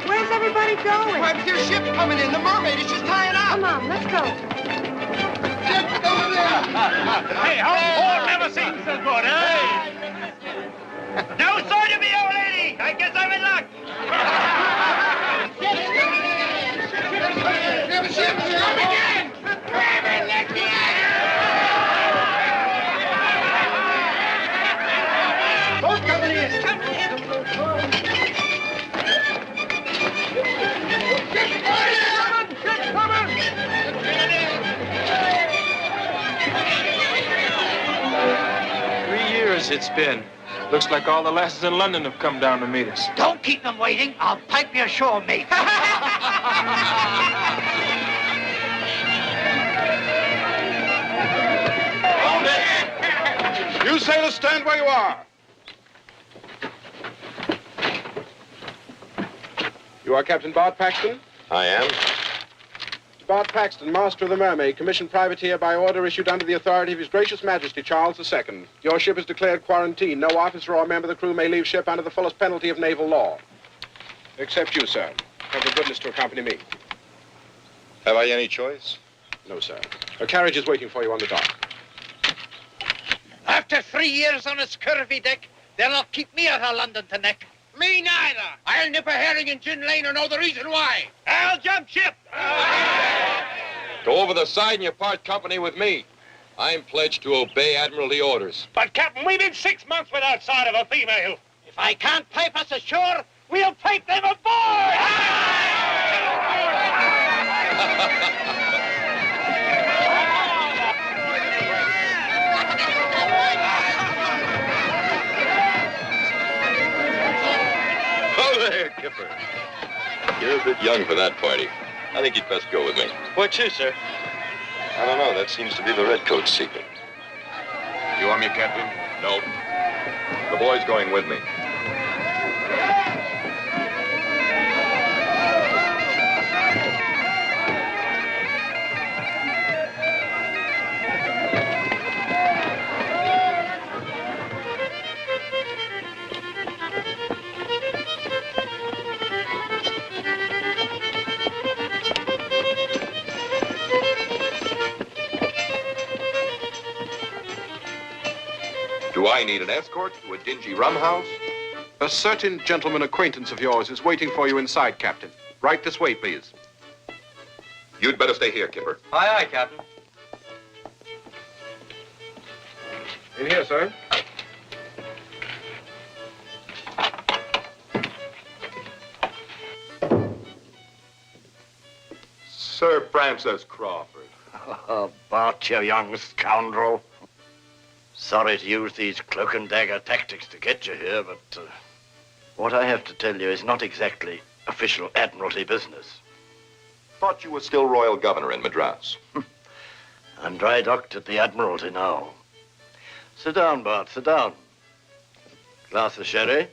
Where's everybody going? Why, there's ship coming in. The mermaid is just tying up. Come on, let's go. Ship over there. Hey, how never seems so good, eh? No sign of me, old lady. I guess I'm in luck. Ship, come again. Grab it, Lecky. Both coming in. Come in. It's been. Looks like all the lasses in London have come down to meet us. Don't keep them waiting. I'll pipe you ashore, mate. Hold it! You sailors stand where you are. You are Captain Bart Paxton? I am. Bart Paxton, master of the Mermaid, commissioned privateer by order issued under the authority of His Gracious Majesty Charles II. Your ship is declared quarantined. No officer or member of the crew may leave ship under the fullest penalty of naval law. Except you, sir. Have the goodness to accompany me. Have I any choice? No, sir. A carriage is waiting for you on the dock. After 3 years on a scurvy deck, they'll not keep me out of London to neck. Me neither. I'll nip a herring in Gin Lane and know the reason why. I'll jump ship. Go over the side and you part company with me. I'm pledged to obey Admiralty orders. But, Captain, we've been 6 months without sight of a female. If I can't pipe us ashore, we'll pipe them aboard! Oh, there, Kipper. You're a bit young for that party. I think you'd best go with me. Where to, sir? I don't know. That seems to be the Redcoat's secret. You want me, Captain? No. The boy's going with me. Do I need an escort to a dingy rum house? A certain gentleman acquaintance of yours is waiting for you inside, Captain. Right this way, please. You'd better stay here, Kipper. Aye, aye, Captain. In here, sir. Sir Francis Crawford. Oh, Bart, you young scoundrel. Sorry to use these cloak and dagger tactics to get you here, but what I have to tell you is not exactly official Admiralty business. Thought you were still Royal Governor in Madras. I'm dry docked at the Admiralty now. Sit down, Bart, sit down. Glass of sherry?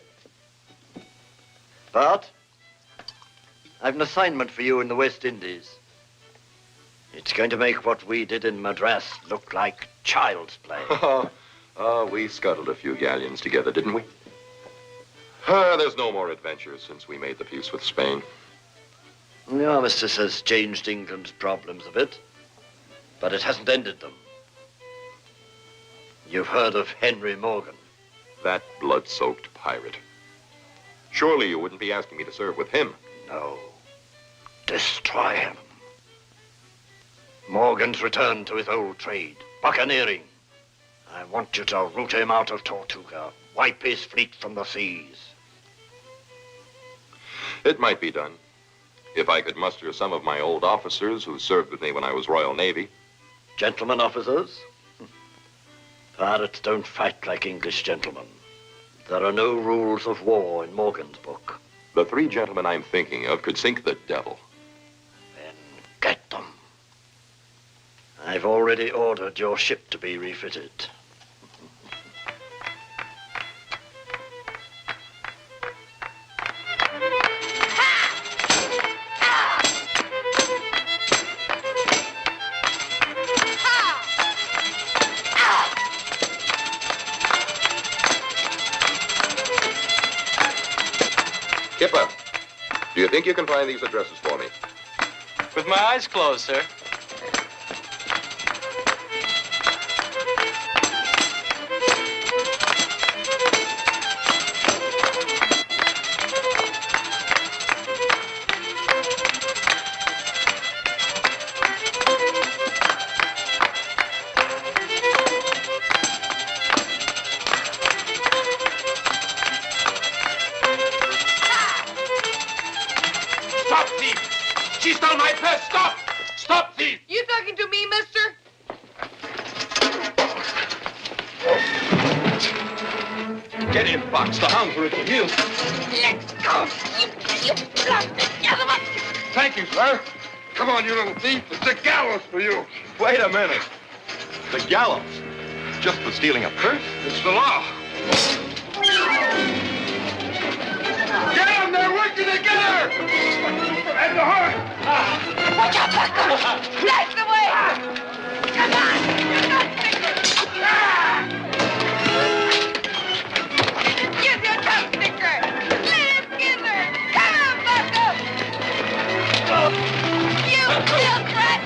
Bart, I've an assignment for you in the West Indies. It's going to make what we did in Madras look like child's play. We scuttled a few galleons together, didn't we? There's no more adventure since we made the peace with Spain. The armistice has changed England's problems a bit, but it hasn't ended them. You've heard of Henry Morgan. That blood-soaked pirate. Surely you wouldn't be asking me to serve with him. No. Destroy him. Morgan's returned to his old trade, buccaneering. I want you to root him out of Tortuga, wipe his fleet from the seas. It might be done, if I could muster some of my old officers who served with me when I was Royal Navy. Gentlemen officers? Pirates don't fight like English gentlemen. There are no rules of war in Morgan's book. The 3 gentlemen I'm thinking of could sink the devil. Then get them. I've already ordered your ship to be refitted. Kipper, do you think you can find these addresses for me? With my eyes closed, sir. Stop, thief! She stole my purse! Stop! Stop, thief! You talking to me, mister? Get in, Fox. The hounds are at the heels. Let's go, you blasted gentleman! Thank you, sir. Come on, you little thief. It's the gallows for you. Wait a minute. The gallows? Just for stealing a purse? It's the law. Get them! They're working together! And the horse! Watch out, Buckle! Blast the way! Come on! You're not sticker! Use your tongue sticker! Let him get her! Come on, Buckle! You filth rat!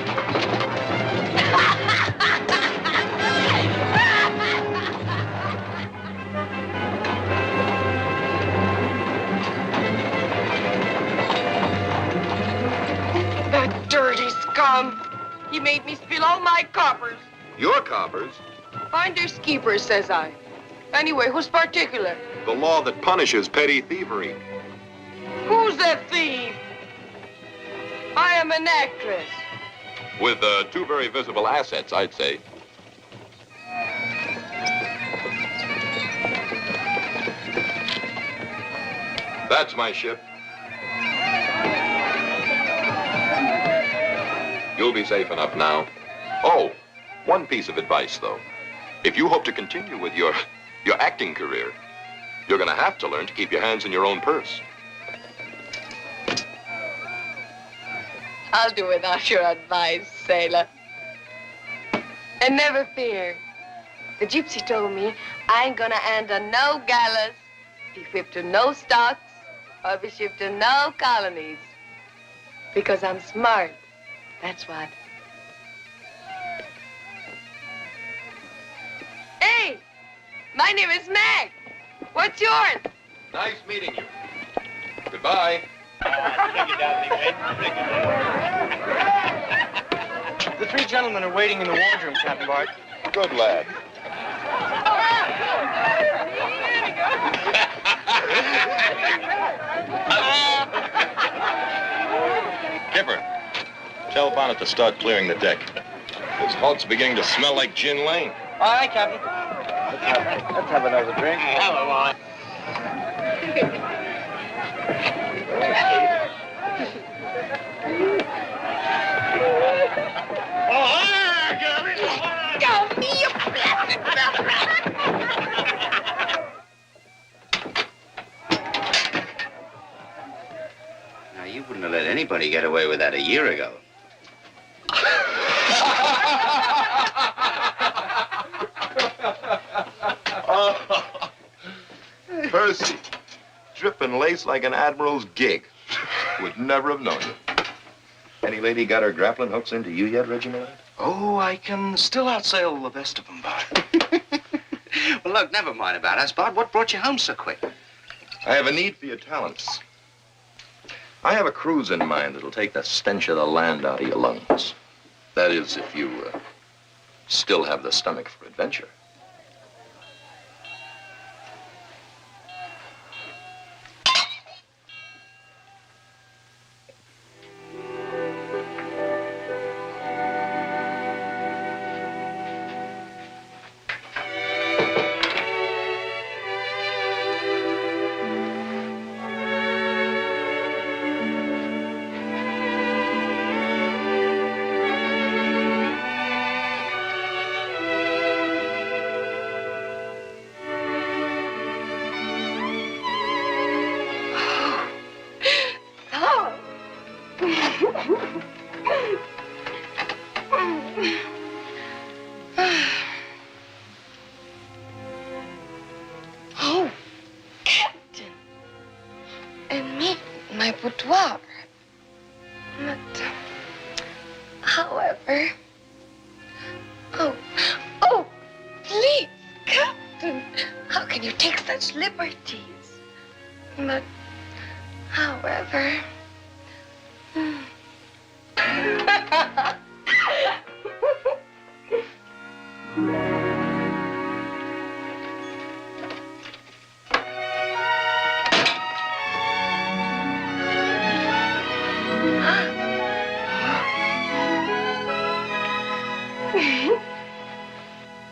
That dirty scum! He made me spill all my coppers. Your coppers? Finders keepers, says I. Anyway, who's particular? The law that punishes petty thievery. Who's the thief? I am an actress. With 2 very visible assets, I'd say. That's my ship. You'll be safe enough now. Oh, one piece of advice, though. If you hope to continue with your acting career, you're going to have to learn to keep your hands in your own purse. I'll do without your advice, sailor. And never fear. The gypsy told me I ain't gonna enter no gallows, be whipped to no stocks, or be shipped to no colonies. Because I'm smart. That's what. Hey! My name is Mac. What's yours? Nice meeting you. Goodbye. The 3 gentlemen are waiting in the wardroom, Captain Bart. Good lad. Kipper, Tell Bonnet to start clearing the deck. This hulk's beginning to smell like gin lane. All right, Captain. Let's have another drink. Have a wine. Now, you wouldn't have let anybody get away with that a year ago. Percy, dripping lace like an admiral's gig. Would never have known you. Any lady got her grappling hooks into you yet, Reginald? Oh, I can still outsail the best of them, Bart. Well, look, never mind about us, Bart. What brought you home so quick? I have a need for your talents. I have a cruise in mind that'll take the stench of the land out of your lungs. That is, if you still have the stomach for adventure. Oh, Captain. And me, my boudoir. But, however... Oh, please, Captain. How can you take such liberties? But, however...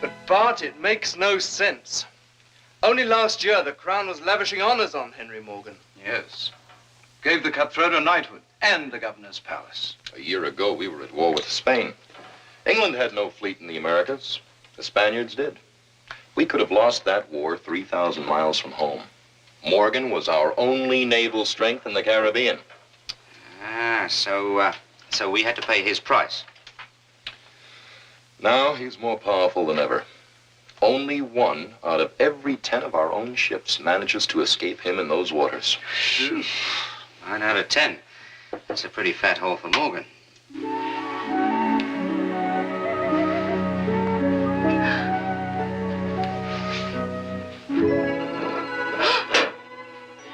But, Bart, it makes no sense. Only last year, the Crown was lavishing honors on Henry Morgan. Yes. Gave the cutthroat a knighthood and the governor's palace. A year ago, we were at war with Spain. England had no fleet in the Americas. The Spaniards did. We could have lost that war 3,000 miles from home. Morgan was our only naval strength in the Caribbean. Ah, so we had to pay his price. Now he's more powerful than ever. Only one out of every 10 of our own ships manages to escape him in those waters. 9 out of 10. That's a pretty fat haul for Morgan.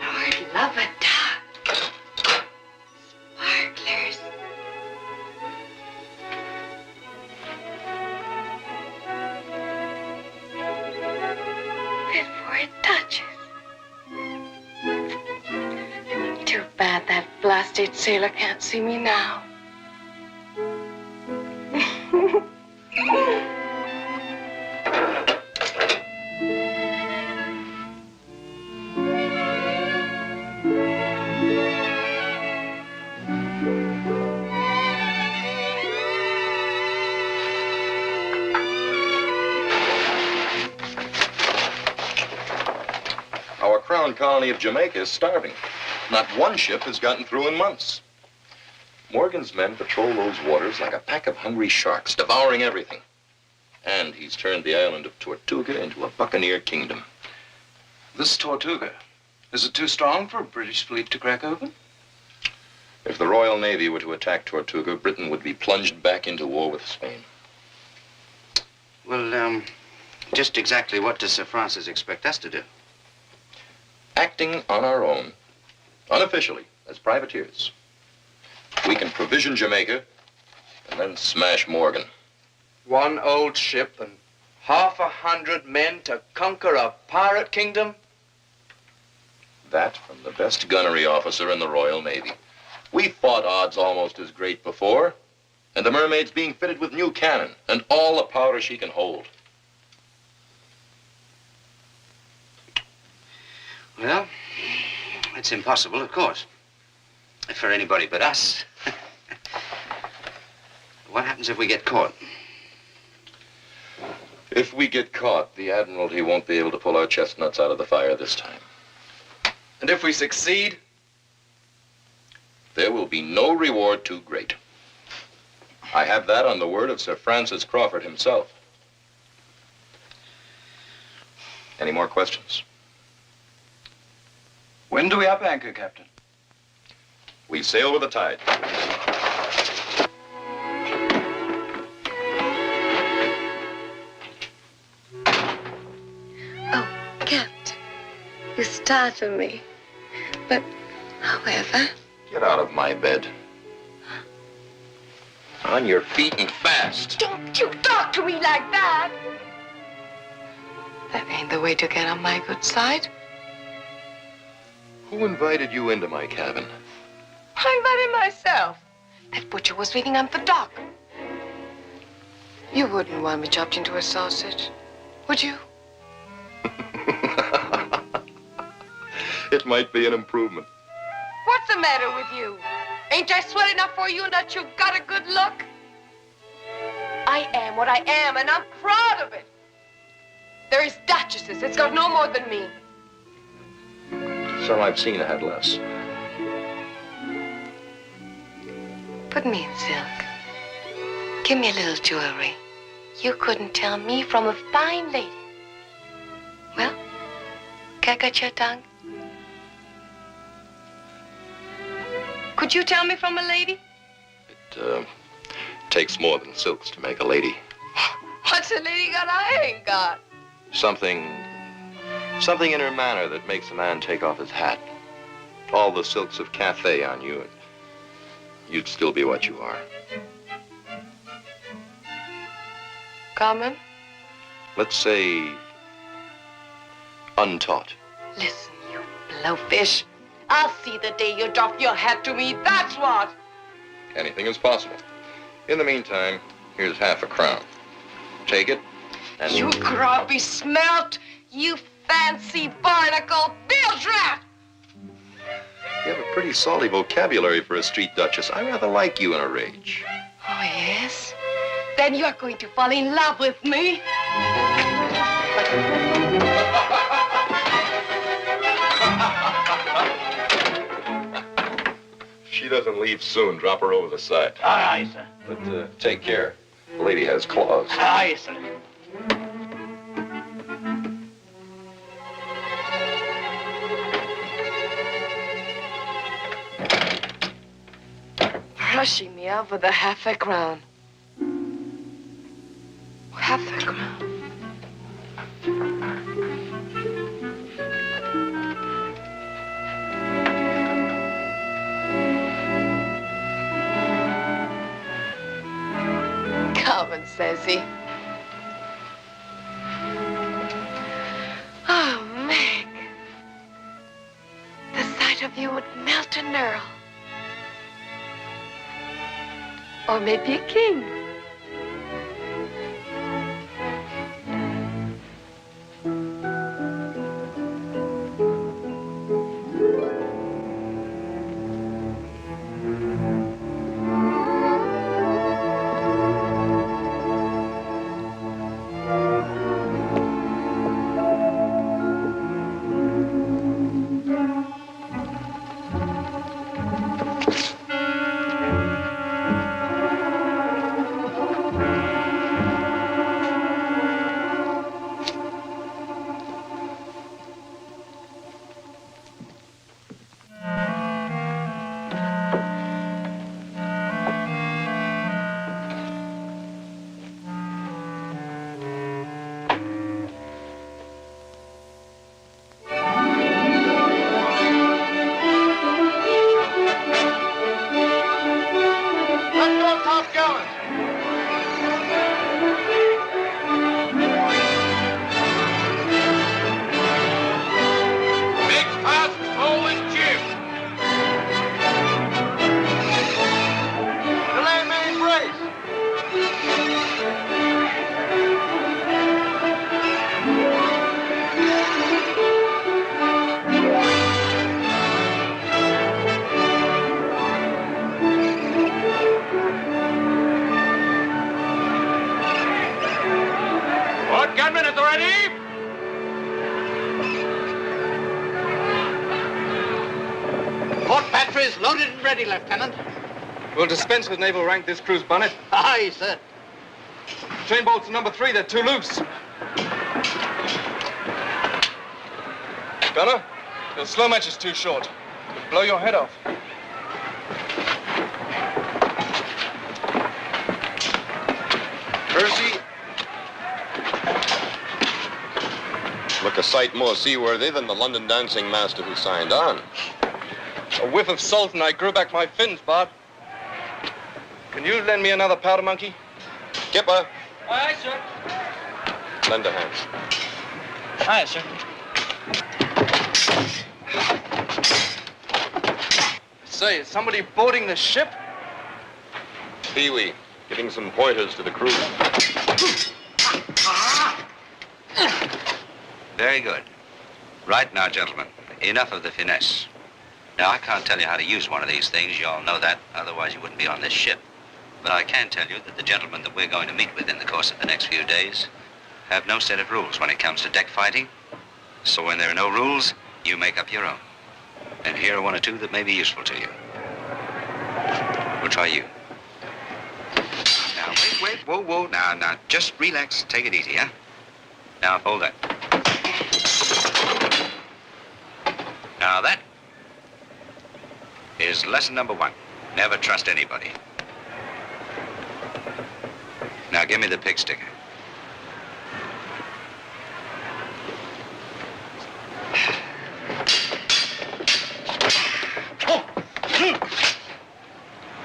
Lord love a duck. Sparklers. Before it touches. Too bad that blasted sailor can't see me now. Our crown colony of Jamaica is starving. Not one ship has gotten through in months. Morgan's men patrol those waters like a pack of hungry sharks, devouring everything. And he's turned the island of Tortuga into a buccaneer kingdom. This Tortuga, is it too strong for a British fleet to crack open? If the Royal Navy were to attack Tortuga, Britain would be plunged back into war with Spain. Well, just exactly what does Sir Francis expect us to do? Acting on our own, unofficially, as privateers, we can provision Jamaica and then smash Morgan. One old ship and 100 men to conquer a pirate kingdom? That from the best gunnery officer in the Royal Navy. We fought odds almost as great before. And the Mermaid's being fitted with new cannon and all the powder she can hold. Well, it's impossible, of course. For anybody but us. What happens if we get caught? If we get caught, the Admiralty won't be able to pull our chestnuts out of the fire this time. And if we succeed? There will be no reward too great. I have that on the word of Sir Francis Crawford himself. Any more questions? When do we up anchor, Captain? We sail with the tide. Oh, Captain, you startle me. But, however... Get out of my bed. On your feet and fast. Don't you talk to me like that! That ain't the way to get on my good side. Who invited you into my cabin? I invited myself. That butcher was waiting on the dock. You wouldn't want me chopped into a sausage, would you? It might be an improvement. What's the matter with you? Ain't I swell enough for you that you've got a good look? I am what I am, and I'm proud of it. There is duchesses that's got no more than me. Some I've seen had less. Put me in silk. Give me a little jewelry. You couldn't tell me from a fine lady. Well, catch your tongue. Could you tell me from a lady? It takes more than silks to make a lady. What's a lady got I ain't got? Something in her manner that makes a man take off his hat. All the silks of Cathay on you, and you'd still be what you are. Common? Let's say untaught. Listen, you blowfish. I'll see the day you drop your hat to me, that's what. Anything is possible. In the meantime, here's £1/crown. Take it, and... You grubby smelt, you fancy barnacle bilge rat! You have a pretty salty vocabulary for a street duchess. I rather like you in a rage. Oh, yes? Then you're going to fall in love with me. If she doesn't leave soon, drop her over the side. Aye, sir. But take care. The lady has claws. Aye, sir. Brushing me off with a £1/crown. £1/crown. Common, says he. Oh, Meg. The sight of you would melt an earl. Or maybe a king. Ready? Port battery is loaded and ready, Lieutenant. We'll dispense with naval rank this crew's bonnet. Aye, sir. Chain bolts number 3, they're too loose. Gunner, your slow match is too short. It'll blow your head off. Percy. Look a sight more seaworthy than the London dancing master who signed on. A whiff of salt and I grew back my fins, Bart. Can you lend me another powder monkey? Kipper, Aye, sir. lend a hand. Aye, sir. Say, is somebody boarding the ship? Pee-wee, giving some pointers to the crew. Very good. Right now, gentlemen, enough of the finesse. Now, I can't tell you how to use one of these things. You all know that. Otherwise, you wouldn't be on this ship. But I can tell you that the gentlemen that we're going to meet with in the course of the next few days have no set of rules when it comes to deck fighting. So when there are no rules, you make up your own. And here are one or two that may be useful to you. We'll try you. Now, wait, whoa. Now, just relax. Take it easy, huh? Now, hold that. Now, that is lesson number 1. Never trust anybody. Now, give me the pig sticker.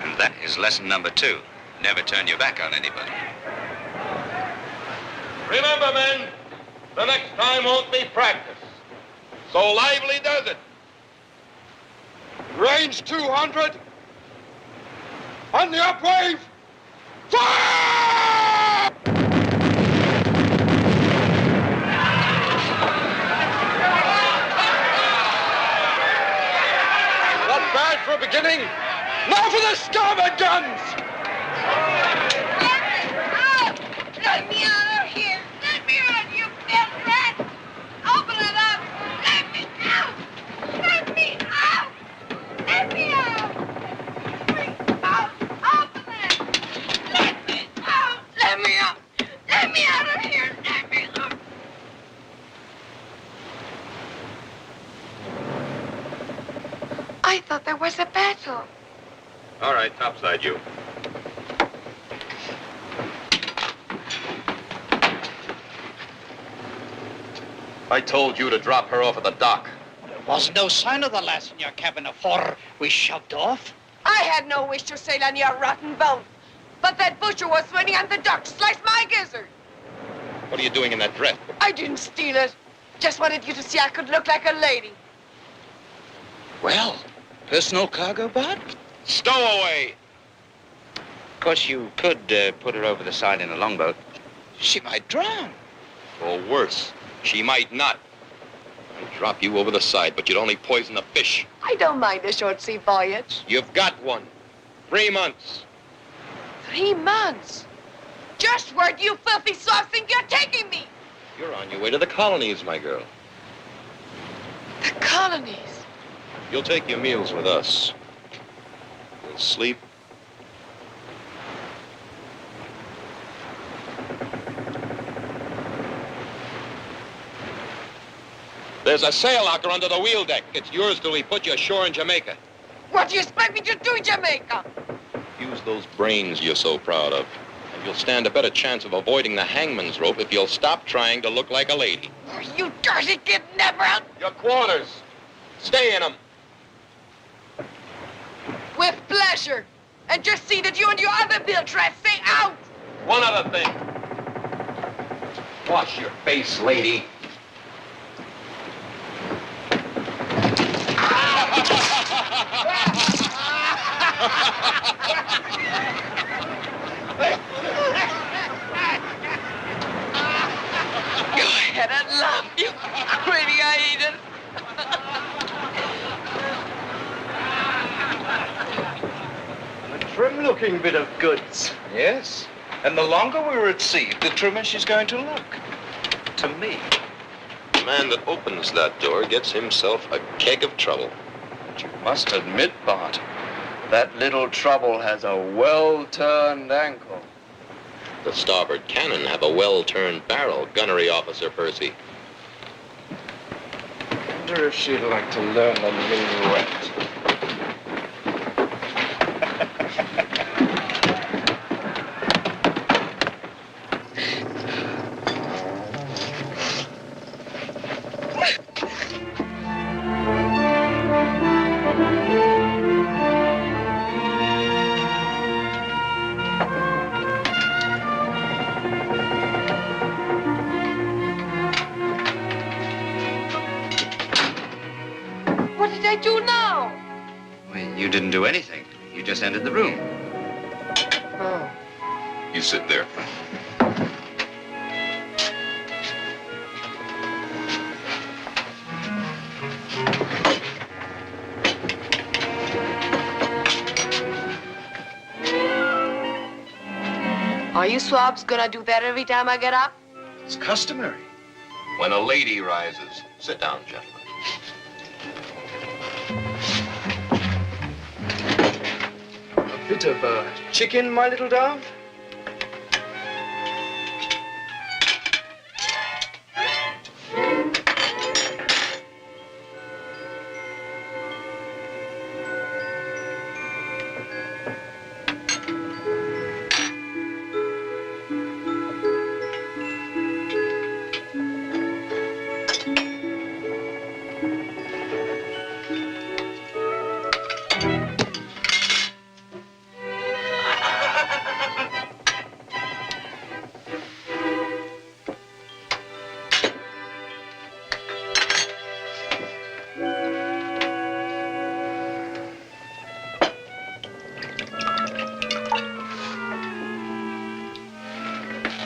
And that is lesson number 2. Never turn your back on anybody. Remember, men, the next time won't be practice. So lively does it. Range 200. On the upwave. Fire! Not bad for a beginning. Now for the starboard guns! Let me out of here! Let me out, you dead rat! Open it up! Let me out! Let me out! Let me out! Let me out! Open it! Let me out! Let me out! Let me out of here! Let me out! I thought there was a battle. All right, topside you. I told you to drop her off at the dock. There was no sign of the lass in your cabin afore we shoved off. I had no wish to sail on your rotten boat, but that butcher was waiting on the dock to slice my gizzard. What are you doing in that dress? I didn't steal it. Just wanted you to see I could look like a lady. Well, personal cargo, Bud? Stowaway! Of course, you could put her over the side in a longboat. She might drown. Or worse, she might not. I'd drop you over the side, but you'd only poison the fish. I don't mind a short sea voyage. You've got one. 3 months. 3 months? Just where do you filthy swabs think you're taking me? You're on your way to the colonies, my girl. The colonies? You'll take your meals with us. You'll sleep. There's a sail locker under the wheel deck. It's yours till we put you ashore in Jamaica. What do you expect me to do in Jamaica? Use those brains you're so proud of. And you'll stand a better chance of avoiding the hangman's rope if you'll stop trying to look like a lady. Oh, you dirty kidnapper! Your quarters. Stay in them. With pleasure. And just see that you and your other bilge rats stay out! One other thing. Wash your face, lady. Go ahead and laugh, you pretty hyena. A trim-looking bit of goods. Yes. And the longer we were at sea, the trimmer she's going to look. to me. The man that opens that door gets himself a keg of trouble. But you must admit, Bart, that little trouble has a well-turned ankle. The starboard cannon have a well-turned barrel, Gunnery Officer Percy. I wonder if she'd like to learn the minuet. What did I do now? Well, you didn't do anything. You just entered the room. Oh. You sit there. Are you swabs gonna do that every time I get up? It's customary. When a lady rises, sit down, gentlemen. A bit of chicken, my little dove?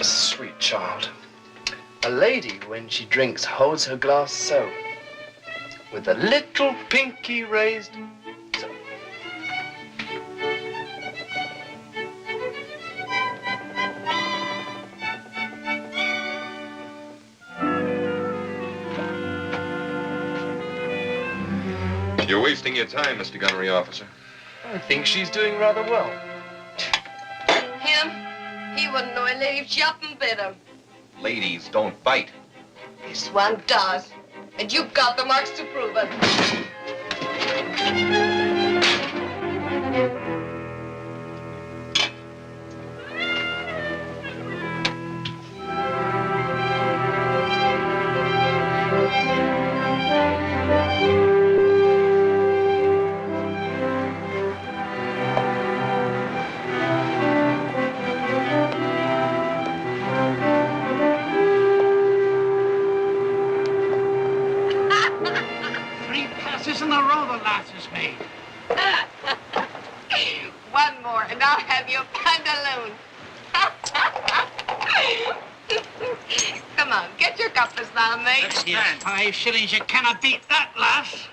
Sweet child. A lady, when she drinks, holds her glass so, with a little pinky raised so. You're wasting your time, Mr. Gunnery Officer. I think she's doing rather well. Him? He wouldn't know a lady if she up and bit him. Ladies don't bite. This one does. And you've got the marks to prove it. In a row the lass has made. One more, and I'll have you pantaloon. Come on, get your compass now, mate. Let's hear 5 shillings. You cannot beat that, lass.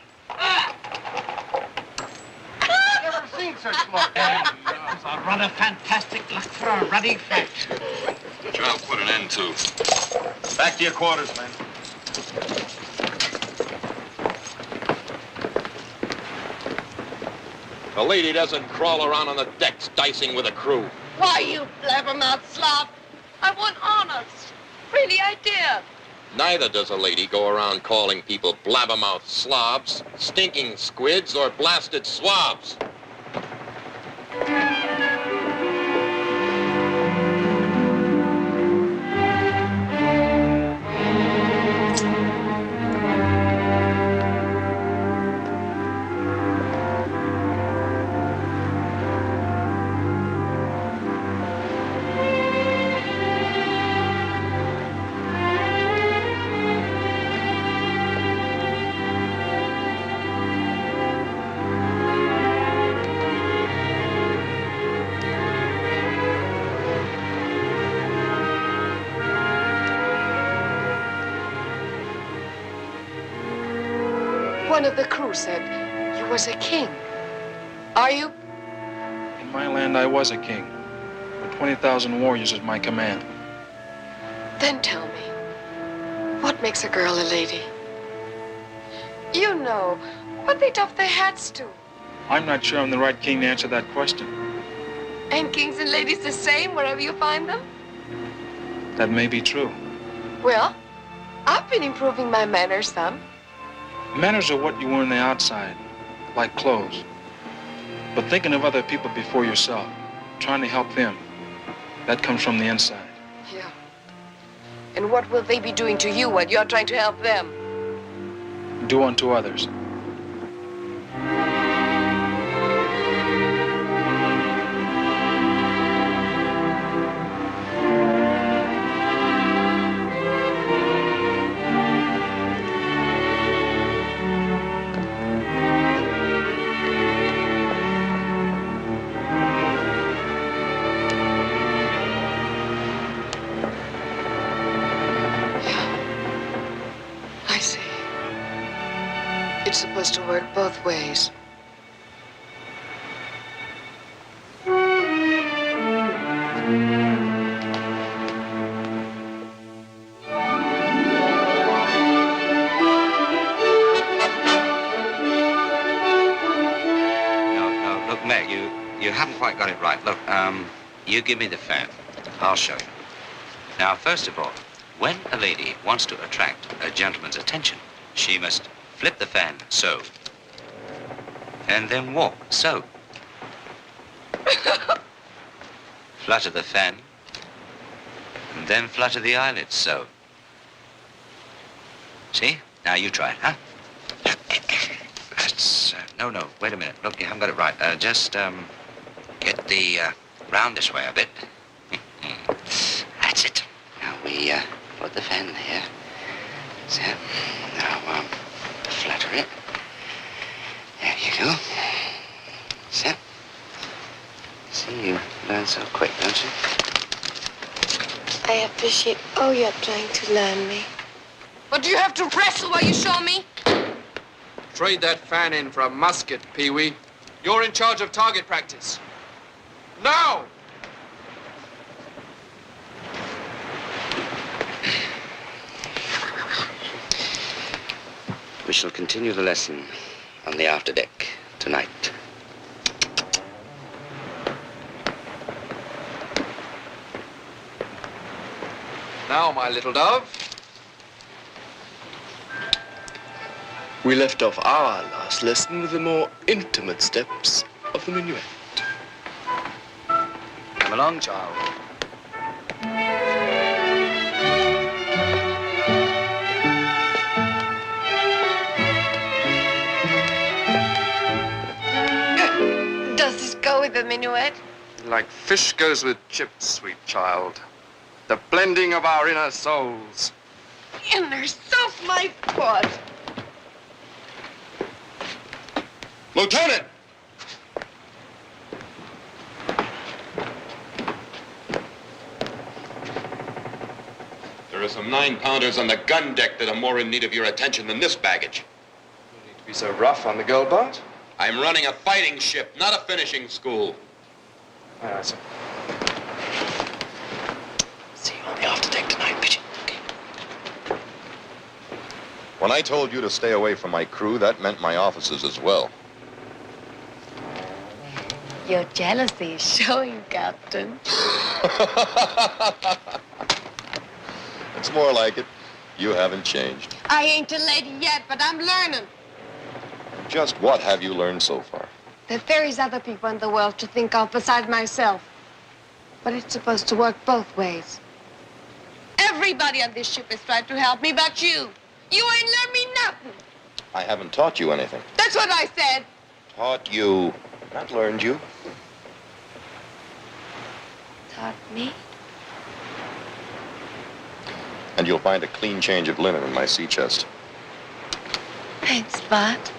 Never seen such luck. It's a rather fantastic luck for a ruddy fat. Which I'll put an end to. Back to your quarters, men. A lady doesn't crawl around on the decks dicing with a crew. Why, you blabbermouth slop? I want honest. Really, I did. Neither does a lady go around calling people blabbermouth slobs, stinking squids, or blasted swabs. One of the crew said you was a king. Are you? In my land, I was a king, with 20,000 warriors at my command. Then tell me, What makes a girl a lady? You know, what they doff their hats to. I'm not sure I'm the right king to answer that question. Ain't kings and ladies the same wherever you find them? That may be true. Well, I've been improving my manners some. Manners are what you wear on the outside, like clothes. But thinking of other people before yourself, trying to help them, that comes from the inside. Yeah. And what will they be doing to you while you're trying to help them? Do unto others. It's supposed to work both ways. No, look, Meg, you haven't quite got it right. Look, you give me the fan. I'll show you. Now, first of all, when a lady wants to attract a gentleman's attention, she must flip the fan, so. And then walk, so. Flutter the fan. And then flutter the eyelids, so. See? Now you try it, huh? That's, no, wait a minute. Look, you haven't got it right. Just, get the, round this way a bit. That's it. Now we, put the fan there. So, now, flutter it. There you go. So. See, you learn so quick, don't you? I appreciate all you're trying to learn me. But do you have to wrestle while you show me? Trade that fan in for a musket, Pee-wee. You're in charge of target practice. Now! We shall continue the lesson on the afterdeck tonight. Now, my little dove. We left off our last lesson with the more intimate steps of the minuet. Come along, child. Does this go with the minuet? Like fish goes with chips, sweet child. The blending of our inner souls. Inner self, my foot. Lieutenant! There are some 9-pounders on the gun deck that are more in need of your attention than this baggage. You need to be so rough on the girl, Bart. I'm running a fighting ship, not a finishing school. Aye, sir. See you on the afterdeck tonight, Pigeon. Okay. When I told you to stay away from my crew, that meant my officers as well. Your jealousy is showing, Captain. It's more like it. You haven't changed. I ain't a lady yet, but I'm learning. Just what have you learned so far? That there is other people in the world to think of besides myself. But it's supposed to work both ways. Everybody on this ship is trying to help me but you. You ain't learned me nothing. I haven't taught you anything. That's what I said. Taught you, not learned you. Taught me? And you'll find a clean change of linen in my sea chest. Thanks, Bart.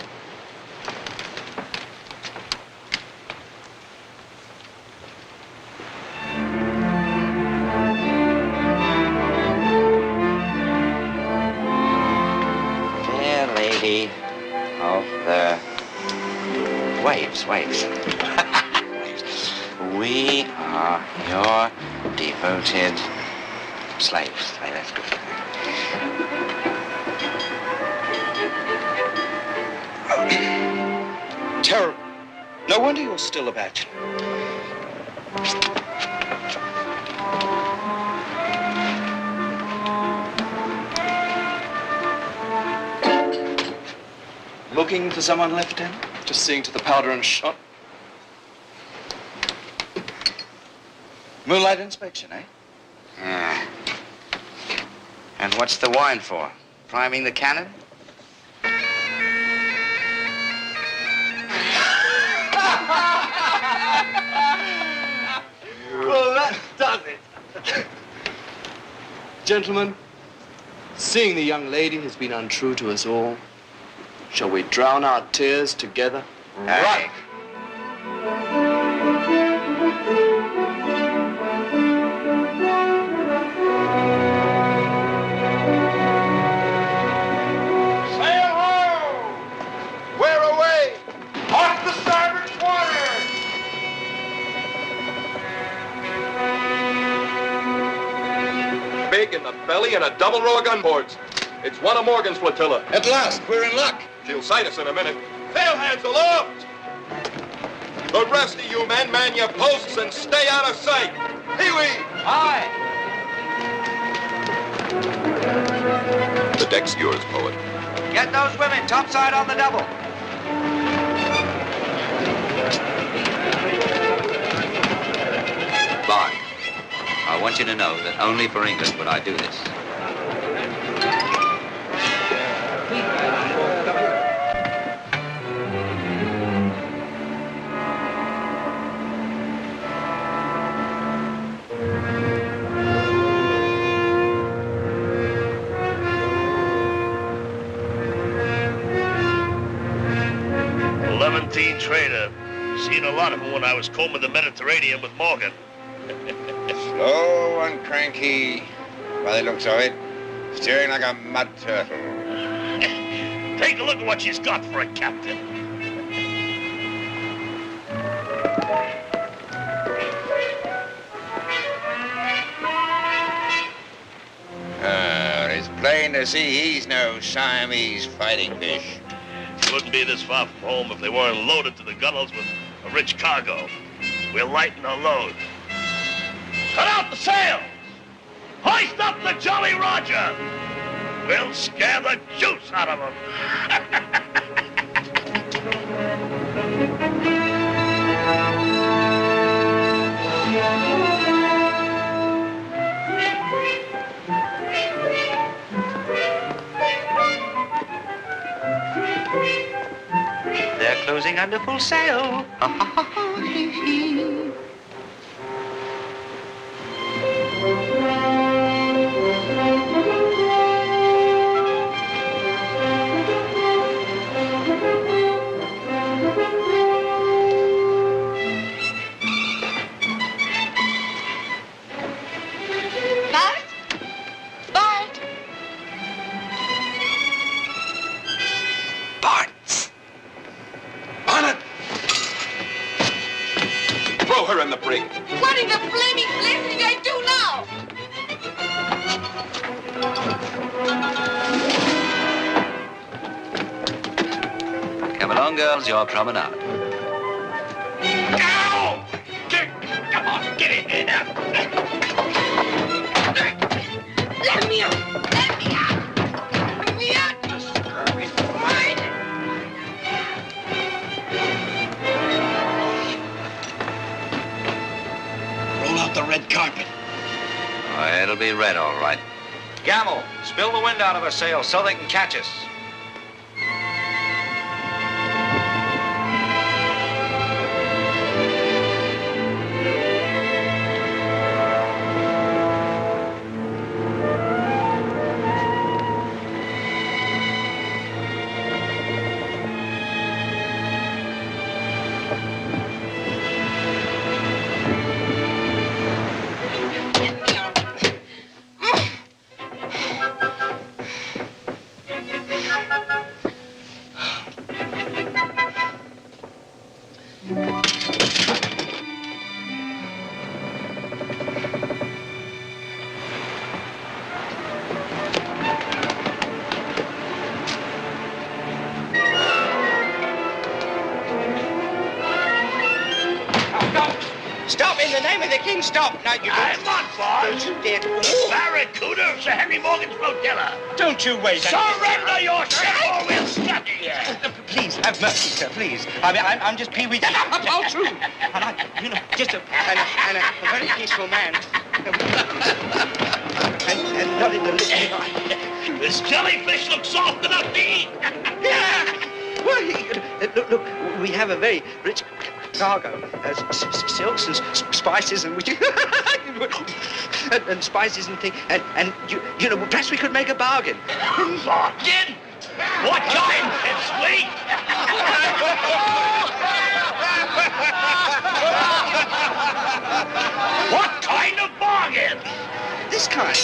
Fair lady of the waves. We are your devoted slaves. Hey, that's good. Terrible. No wonder you're still a bachelor. Looking for someone, Lieutenant? Just seeing to the powder and shot. Moonlight inspection, eh? And what's the wine for? Priming the cannon? Well, that does it. Gentlemen, seeing the young lady has been untrue to us all, shall we drown our tears together? Right. Sail ho! Wear away! Off the starboard quarter! Big in the belly and a double row of gunboards. It's one of Morgan's flotilla. At last, we're in luck. She'll sight us in a minute. Sail hands aloft! The rest of you men, man your posts and stay out of sight. Pee-wee! Aye. The deck's yours, poet. Get those women topside on the double. Bye. I want you to know that only for England would I do this. Levantine trader. Seen a lot of them when I was combing the Mediterranean with Morgan. Slow and cranky, by the looks of it. Steering like a mud turtle. Take a look at what she's got for a captain. It's plain to see he's no Siamese fighting fish. Wouldn't be this far from home if they weren't loaded to the gunnels with a rich cargo. We'll lighten our load. Cut out the sails! Hoist up the Jolly Roger! We'll scare the juice out of them. They're closing under full sail. Ha, ha, ha, ha, hee, hee. Bart? Bart? Bart! On it! Throw her in the brig. What in the flaming blazes did I do now? Come along, girls, your promenade. Ow! Come on, get in there now. Let me out! Let me out! Let me out, you scurvy swine! Roll out the red carpet. Oh, it'll be red, all right. Gamble, spill the wind out of her sails so they can catch us. in the name of the king, stop. Now, you I'm not, boss. Don't you dare to... The Barracuda of Sir Henry Morgan's flotilla. Don't you wait. Surrender your ship or we'll scatter you. Please, have mercy, sir, please. I'm just Pee-wee. All true. And I, just a very peaceful man. and not in the least. This jellyfish looks soft enough to eat. Yeah. Well, look, we have a very rich cargo. Silks and spices and and spices and things. And you know, perhaps we could make a bargain. Bargain? What kind, pipsqueak? What kind of bargain? This kind.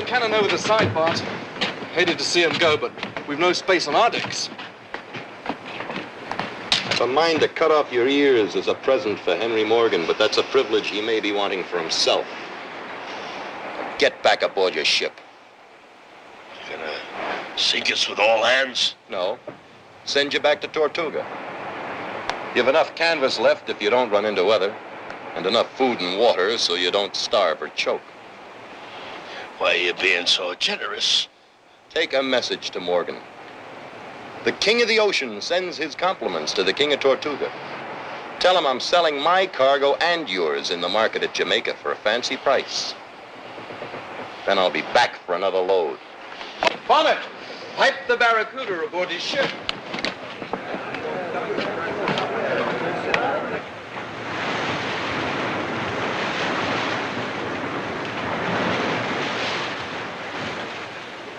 Cannon over the side, Bart. Hated to see him go, but we've no space on our decks. I've a mind to cut off your ears as a present for Henry Morgan, but that's a privilege he may be wanting for himself. Get back aboard your ship. You gonna sink us with all hands? No. Send you back to Tortuga. You've enough canvas left if you don't run into weather, and enough food and water so you don't starve or choke. Why are you being so generous? Take a message to Morgan. The King of the Ocean sends his compliments to the King of Tortuga. Tell him I'm selling my cargo and yours in the market at Jamaica for a fancy price. Then I'll be back for another load. Bonnet, pipe the Barracuda aboard his ship.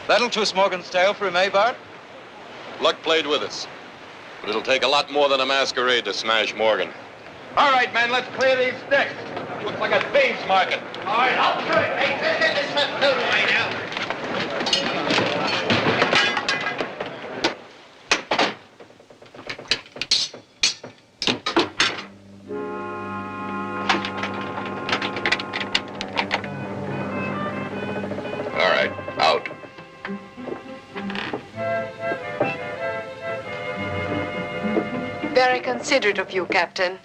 That'll twist Morgan's tail for him, eh, Bart? Luck played with us. But it'll take a lot more than a masquerade to smash Morgan. All right, man, let's clear these decks. Looks like a thieves' market. All right, I'll do it. Hey, let's not go right now. All right, out. Very considerate of you, Captain.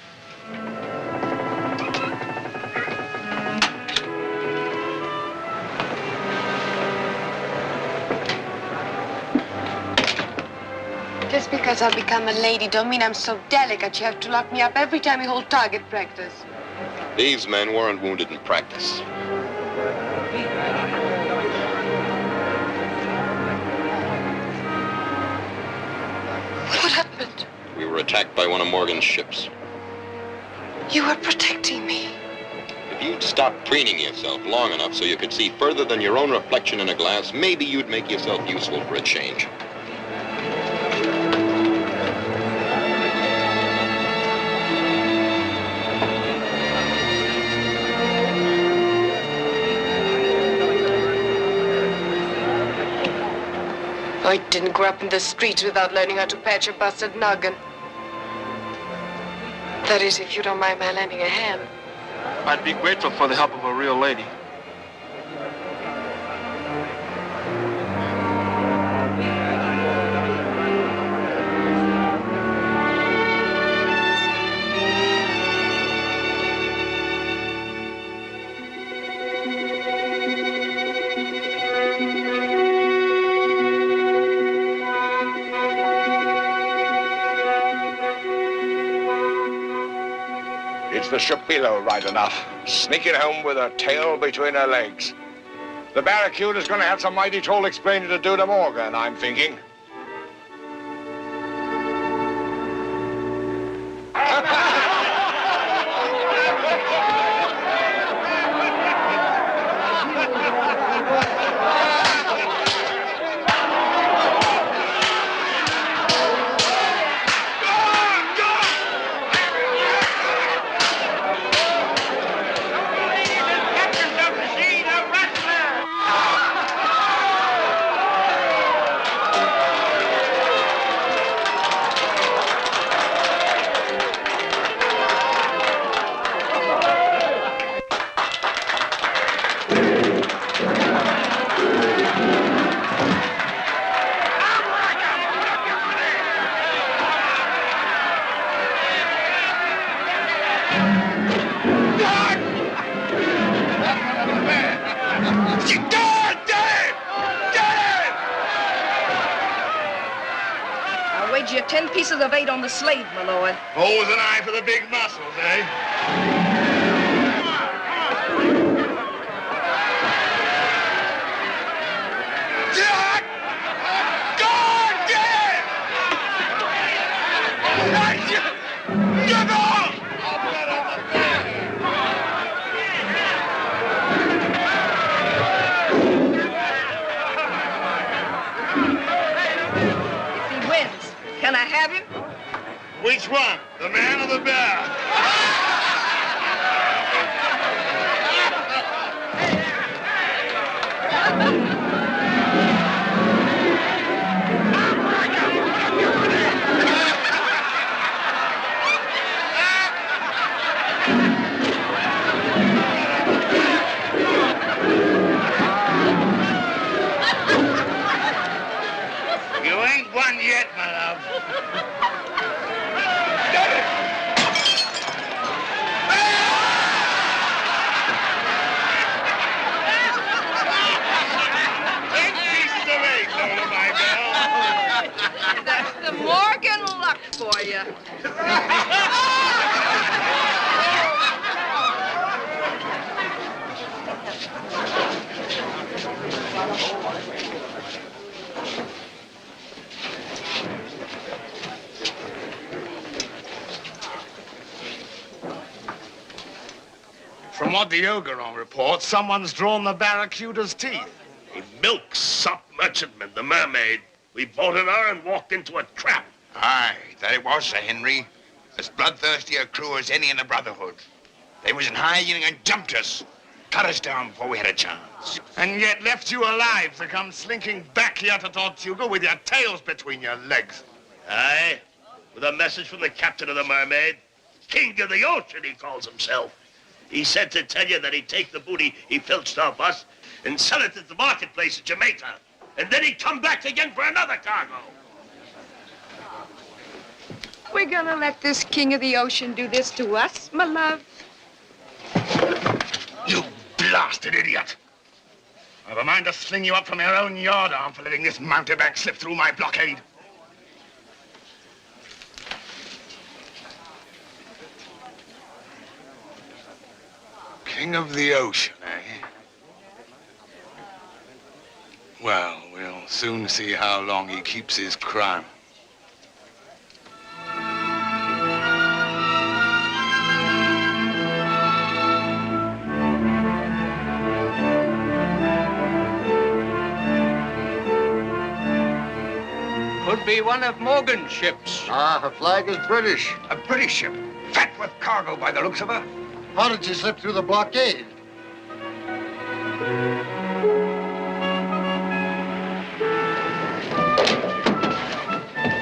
Just because I've become a lady don't mean I'm so delicate you have to lock me up every time you hold target practice. These men weren't wounded in practice. What happened? We were attacked by one of Morgan's ships. You are protecting me. If you'd stop preening yourself long enough so you could see further than your own reflection in a glass, maybe you'd make yourself useful for a change. I didn't grow up in the streets without learning how to patch a busted noggin. That is, if you don't mind my lending a hand. I'd be grateful for the help of a real lady. It's the ship below, right enough. Sneaking home with her tail between her legs. The Barracuda's gonna have some mighty tall explaining to do to Morgan, I'm thinking. I'll wager you 10 pieces of 8 on the slave, my lord. Always an eye for the big muscles, eh? Can I have him? Which one? The man or the bear? You ain't won yet, my love. That's the Morgan luck for you. From what the Ogeron reports, someone's drawn the Barracuda's teeth. A milk sop merchantman, the mermaid. We boarded her and walked into a trap. Aye, that it was, Sir Henry. As bloodthirsty a crew as any in the Brotherhood. They was in hiding and jumped us. Cut us down before we had a chance. And yet left you alive to come slinking back here to Tortuga with your tails between your legs. Aye, with a message from the captain of the Mermaid. King of the ocean, he calls himself. He said to tell you that he'd take the booty he filched off us and sell it at the marketplace in Jamaica. And then he'd come back again for another cargo. We're gonna let this king of the ocean do this to us, my love. You blasted idiot. I've a mind to sling you up from your own yardarm for letting this mountebank slip through my blockade. King of the ocean, eh? Well, we'll soon see how long he keeps his crown. Could be one of Morgan's ships. Ah, her flag is British. A British ship. Fat with cargo by the looks of her. How did she slip through the blockade?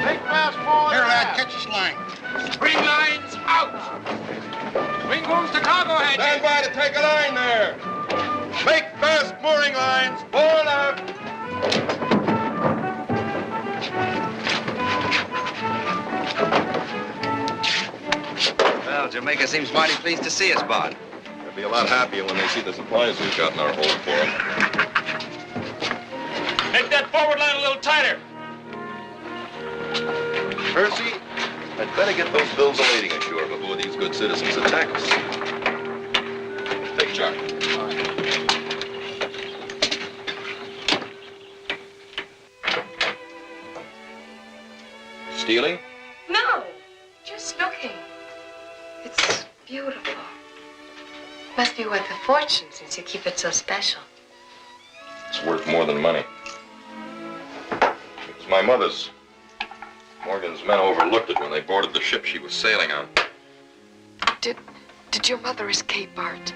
Take fast forward. Here, lad, catch this line. Spring lines out. Swing booms to cargo hatches. Stand by to take a line there. Make fast mooring lines. Forward out. Well, Jamaica seems mighty pleased to see us, Bond. They'll be a lot happier when they see the supplies we've got in our hold for them. Make that forward line a little tighter. Percy, I'd better get those bills of lading ashore before these good citizens attack us. Take charge. Stealing? No, just looking. It's beautiful. Must be worth a fortune since you keep it so special. It's worth more than money. It was my mother's. Morgan's men overlooked it when they boarded the ship she was sailing on. Did your mother escape, Bart?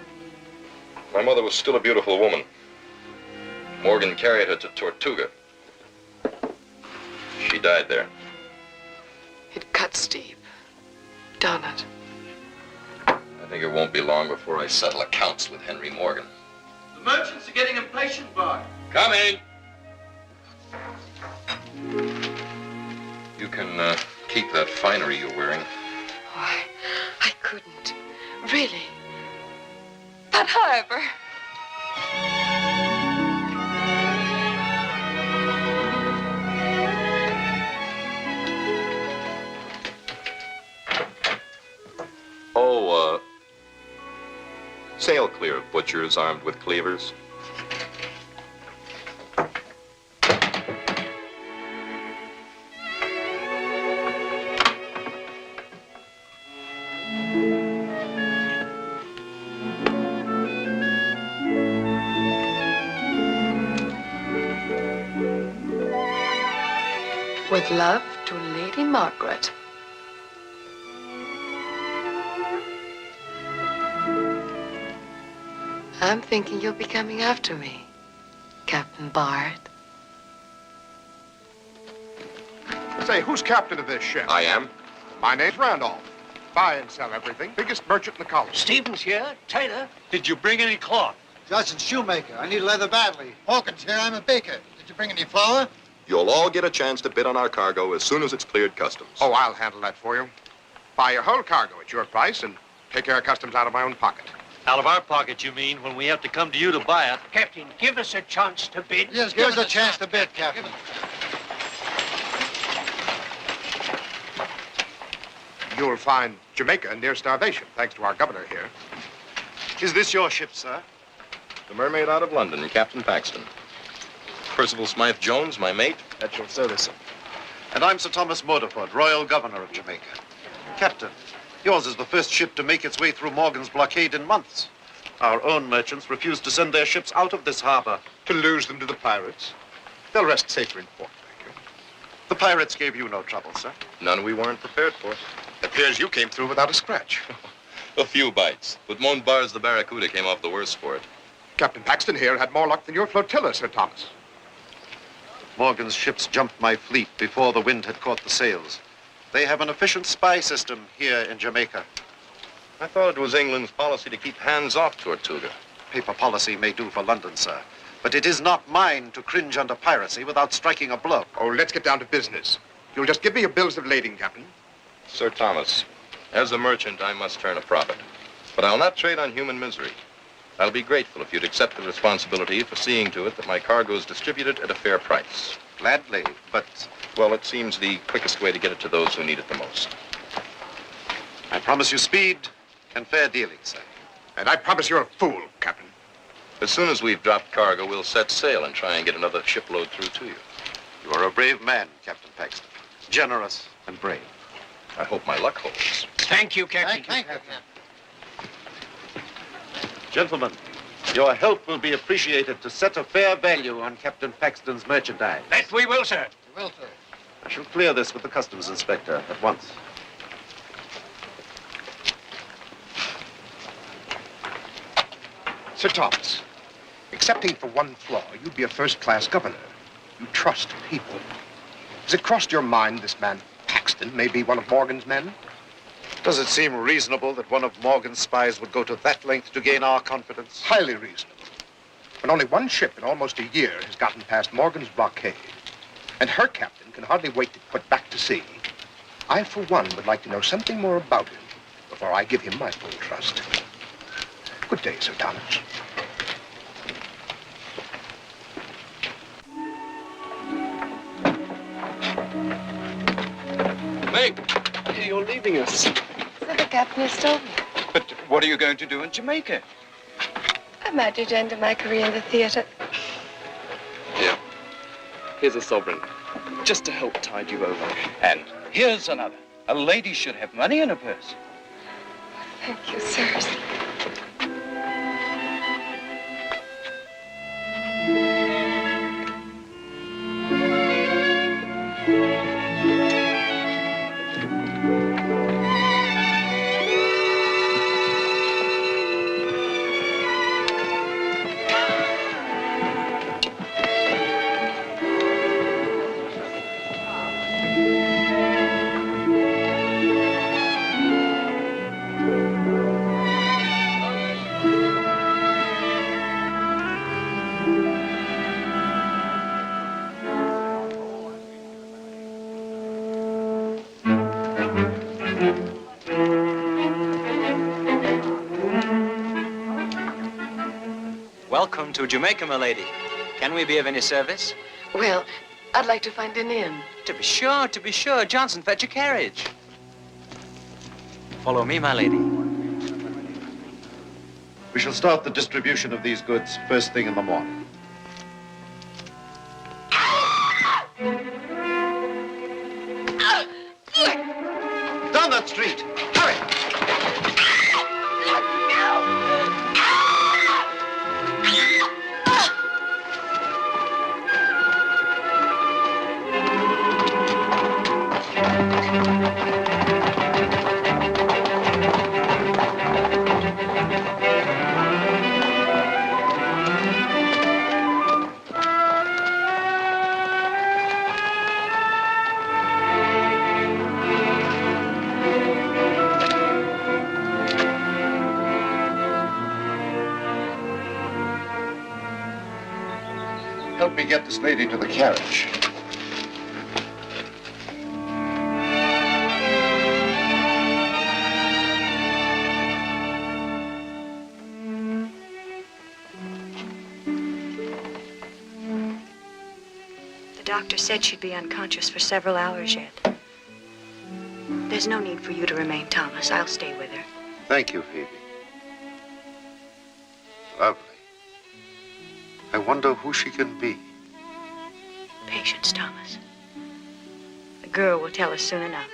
My mother was still a beautiful woman. Morgan carried her to Tortuga. She died there. It cuts deep. Done it. I think it won't be long before I settle accounts with Henry Morgan. The merchants are getting impatient, Bart. Coming! You can keep that finery you're wearing. Oh, I couldn't. Really. But however... Oh, sail clear of butchers armed with cleavers. With love to Lady Margaret. I'm thinking you'll be coming after me, Captain Bart. Say, who's captain of this ship? I am. My name's Randolph. Buy and sell everything. Biggest merchant in the colony. Stevens here. Taylor. Did you bring any cloth? Justin's shoemaker. I need leather badly. Hawkins here. I'm a baker. Did you bring any flour? You'll all get a chance to bid on our cargo as soon as it's cleared customs. Oh, I'll handle that for you. Buy your whole cargo at your price and take care of customs out of my own pocket. Out of our pocket, you mean, when we have to come to you to buy it. Captain, give us a chance to bid. Yes, give us a chance to bid, Captain. You'll find Jamaica near starvation, thanks to our governor here. Is this your ship, sir? The Mermaid out of London, Captain Paxton. Percival Smythe Jones, my mate. At your service, sir. And I'm Sir Thomas Moderford, Royal Governor of Jamaica. Captain, yours is the first ship to make its way through Morgan's blockade in months. Our own merchants refused to send their ships out of this harbor. To lose them to the pirates? They'll rest safer in port, thank you. The pirates gave you no trouble, sir. None we weren't prepared for. Appears you came through without a scratch. A few bites, but Montbar's the Barracuda came off the worst for it. Captain Paxton here had more luck than your flotilla, Sir Thomas. Morgan's ships jumped my fleet before the wind had caught the sails. They have an efficient spy system here in Jamaica. I thought it was England's policy to keep hands off Tortuga. Paper policy may do for London, sir. But it is not mine to cringe under piracy without striking a blow. Oh, let's get down to business. You'll just give me your bills of lading, Captain. Sir Thomas, as a merchant, I must turn a profit. But I'll not trade on human misery. I'll be grateful if you'd accept the responsibility for seeing to it that my cargo is distributed at a fair price. Gladly, but... Well, it seems the quickest way to get it to those who need it the most. I promise you speed and fair dealing, sir. And I promise you're a fool, Captain. As soon as we've dropped cargo, we'll set sail and try and get another shipload through to you. You are a brave man, Captain Paxton. Generous and brave. I hope my luck holds. Thank you, Captain. Thank you, Captain. Gentlemen, your help will be appreciated to set a fair value on Captain Paxton's merchandise. That we will, sir. You will, sir. I shall clear this with the customs inspector at once. Sir Thomas, excepting for one flaw, you'd be a first-class governor. You trust people. Has it crossed your mind this man Paxton may be one of Morgan's men? Does it seem reasonable that one of Morgan's spies would go to that length to gain our confidence? Highly reasonable. When only one ship in almost a year has gotten past Morgan's blockade, and her captain can hardly wait to put back to sea, I, for one, would like to know something more about him before I give him my full trust. Good day, Sir Thomas. Meg, you're leaving us. So the captain has told me. But what are you going to do in Jamaica? I might do end my career in the theater. Here. Here's a sovereign. Just to help tide you over. And here's another. A lady should have money in her purse. Thank you, sirs. Welcome to Jamaica, my lady. Can we be of any service? Well, I'd like to find an inn. To be sure, to be sure. Johnson, fetch a carriage. Follow me, my lady. We shall start the distribution of these goods first thing in the morning. Down that street! Hurry! Help me get this lady to the carriage. The doctor said she'd be unconscious for several hours yet. There's no need for you to remain, Thomas. I'll stay with her. Thank you, Phoebe. Lovely. I wonder who she can be. Patience, Thomas. The girl will tell us soon enough.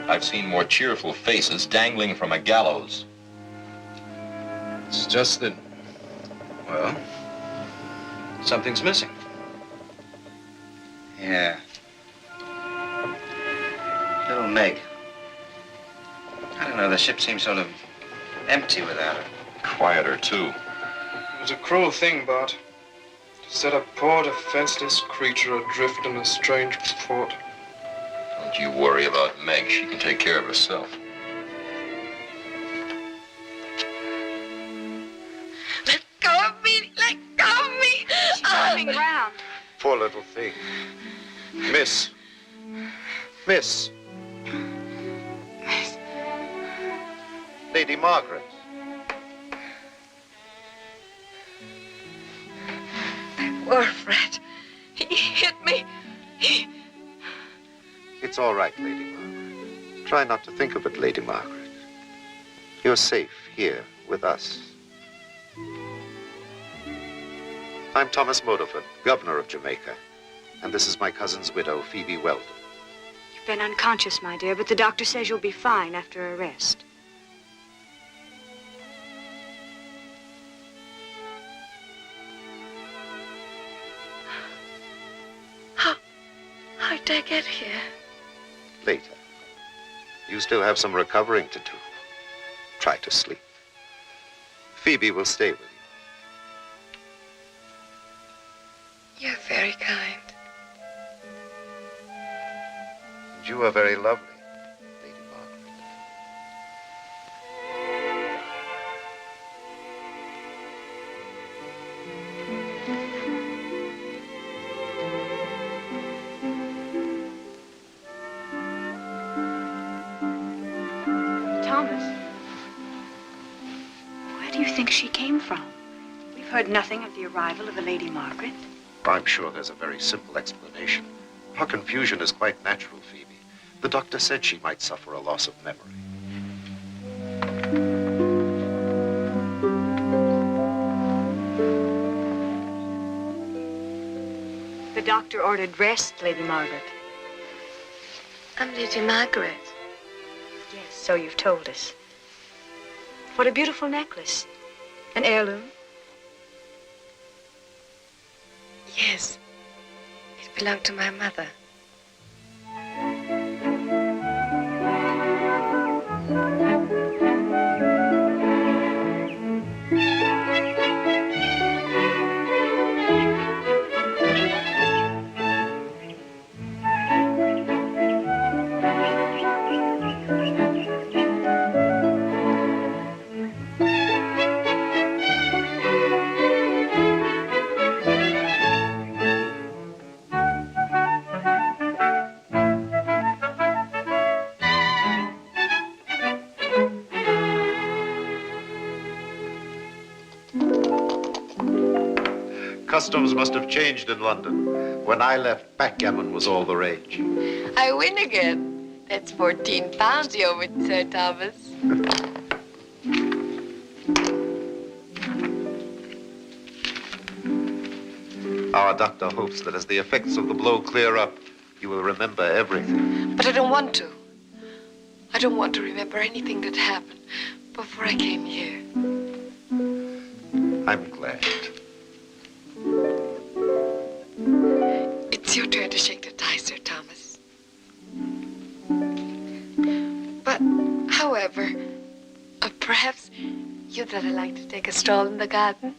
I've seen more cheerful faces dangling from a gallows. It's just that, well, something's missing. Yeah. Little Meg. I don't know, the ship seems sort of empty without her. Quieter, too. It was a cruel thing, Bart. To set a poor defenseless creature adrift in a strange port. Don't you worry about Meg. She can take care of herself. Let go of me! Let go of me! She's coming round. Poor little thing. Miss. Miss. Lady Margaret. Poor Fred. He hit me. It's all right, Lady Margaret. Try not to think of it, Lady Margaret. You're safe here with us. I'm Thomas Motorford, governor of Jamaica. And this is my cousin's widow, Phoebe Weldon. You've been unconscious, my dear, but the doctor says you'll be fine after a rest. How'd I get here? Later. You still have some recovering to do. Try to sleep. Phoebe will stay with you. You're very kind. And you are very lovely, Lady Margaret. Thomas, where do you think she came from? We've heard nothing of the arrival of the Lady Margaret. I'm sure there's a very simple explanation. Her confusion is quite natural, Phoebe. The doctor said she might suffer a loss of memory. The doctor ordered rest, Lady Margaret. I'm Lady Margaret. Yes, so you've told us. What a beautiful necklace. An heirloom? Yes. It belonged to my mother. Customs must have changed in London. When I left, backgammon was all the rage. I win again. That's 14 pounds you owe it, Sir Thomas. Our doctor hopes that as the effects of the blow clear up, you will remember everything. But I don't want to. I don't want to remember anything that happened before I came here. I'm glad. It's your turn to shake the die, Sir Thomas. But, however, perhaps you'd rather like to take a stroll in the garden?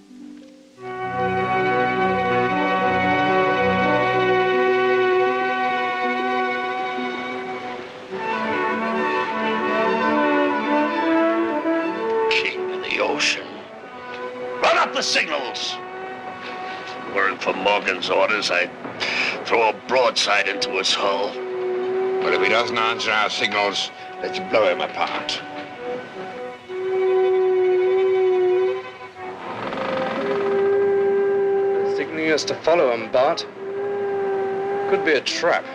King of the ocean. Run up the signals! Weren't for Morgan's orders, I'd throw a broadside into his hull. But if he doesn't answer our signals, let's blow him apart. They're signaling us to follow him, Bart. Could be a trap.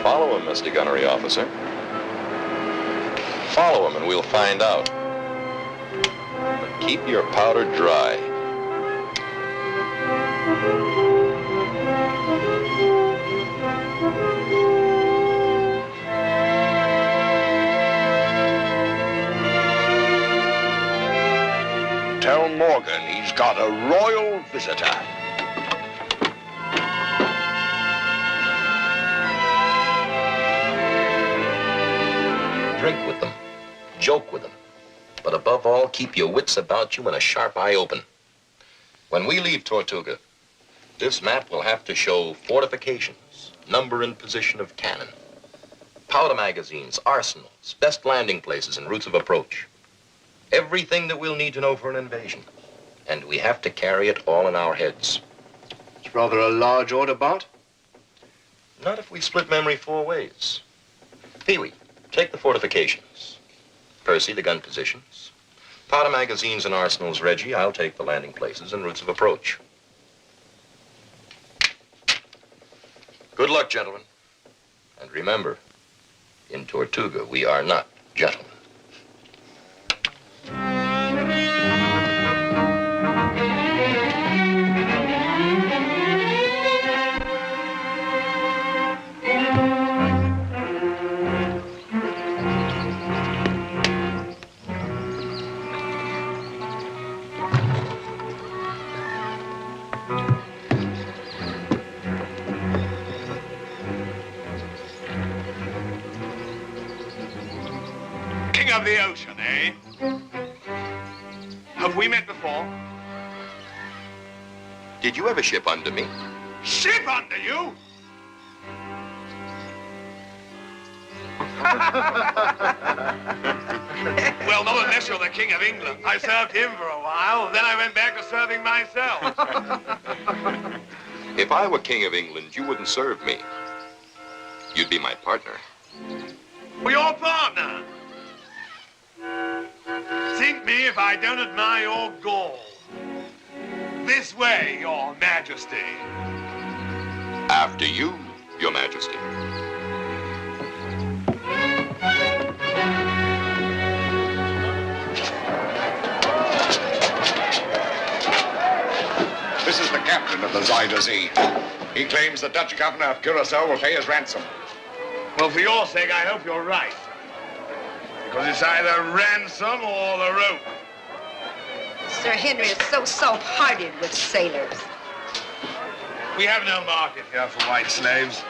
Follow him, Mr. Gunnery Officer. Follow him and we'll find out. But keep your powder dry. Tell Morgan he's got a royal visitor. Drink with them. Joke with them. But above all, keep your wits about you and a sharp eye open. When we leave Tortuga, this map will have to show fortifications, number and position of cannon, powder magazines, arsenals, best landing places and routes of approach. Everything that we'll need to know for an invasion. And we have to carry it all in our heads. It's rather a large order, Bart. Not if we split memory 4 ways. Pee-wee, take the fortifications. Percy, the gun positions. Powder magazines and arsenals, Reggie, I'll take the landing places and routes of approach. Good luck, gentlemen. And remember, in Tortuga, we are not gentlemen. King of the ocean, eh? Have we met before? Did you ever ship under me? Ship under you? Well, not unless you're the King of England. I served him for a while, then I went back to serving myself. If I were King of England, you wouldn't serve me. You'd be my partner. Well, your partner? Sink me if I don't admire your gall. This way, Your Majesty. After you, Your Majesty. This is the captain of the Zuyder Zee. He claims the Dutch governor of Curacao will pay his ransom. Well, for your sake, I hope you're right. Because it's either ransom or the rope. Sir Henry is so soft-hearted with sailors. We have no market here for white slaves.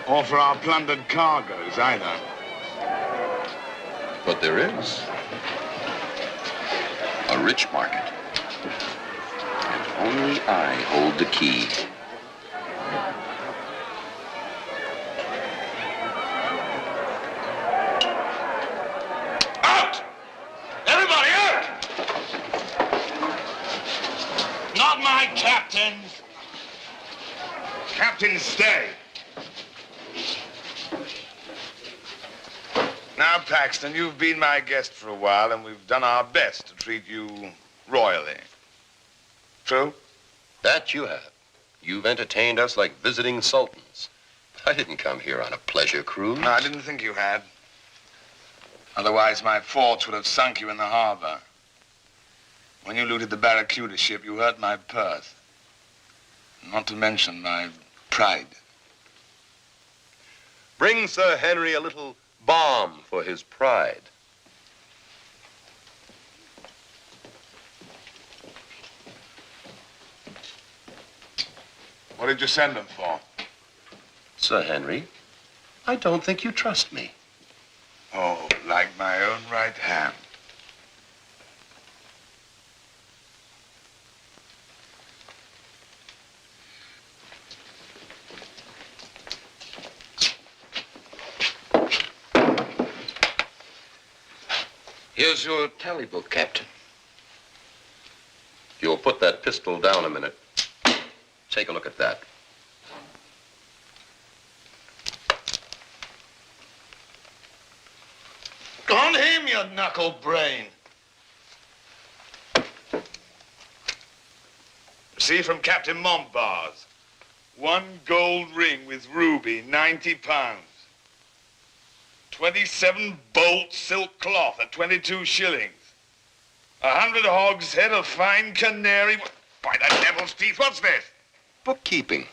Or for our plundered cargoes, either. But there is. A rich market. And only I hold the key. Out! Everybody out! Not my captains. Captain, stay. Now, Paxton, you've been my guest for a while, and we've done our best to treat you royally. True? That you have. You've entertained us like visiting sultans. I didn't come here on a pleasure cruise. No, I didn't think you had. Otherwise, my forts would have sunk you in the harbor. When you looted the Barracuda ship, you hurt my purse. Not to mention my pride. Bring Sir Henry a little balm for his pride. What did you send them for? Sir Henry, I don't think you trust me. Oh, like my own right hand. Here's your tally book, Captain. You'll put that pistol down a minute. Take a look at that. On him, you knuckle brain. See, from Captain Montbars. 1 gold ring with ruby, 90 pounds. 27 bolt silk cloth at 22 shillings. 100 hogshead of fine canary. By the devil's teeth, what's this? Bookkeeping.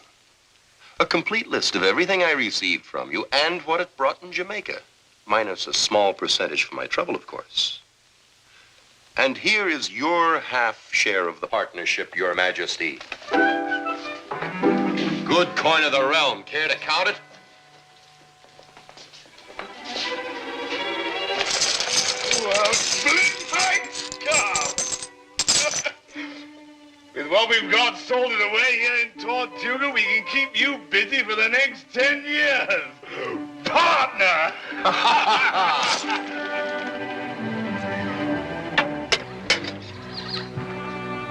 A complete list of everything I received from you and what it brought in Jamaica. Minus a small percentage for my trouble, of course. And here is your half share of the partnership, Your Majesty. Good coin of the realm. Care to count it? Well, with what we've got salted away here in Tortuga, we can keep you busy for the next 10 years. Partner!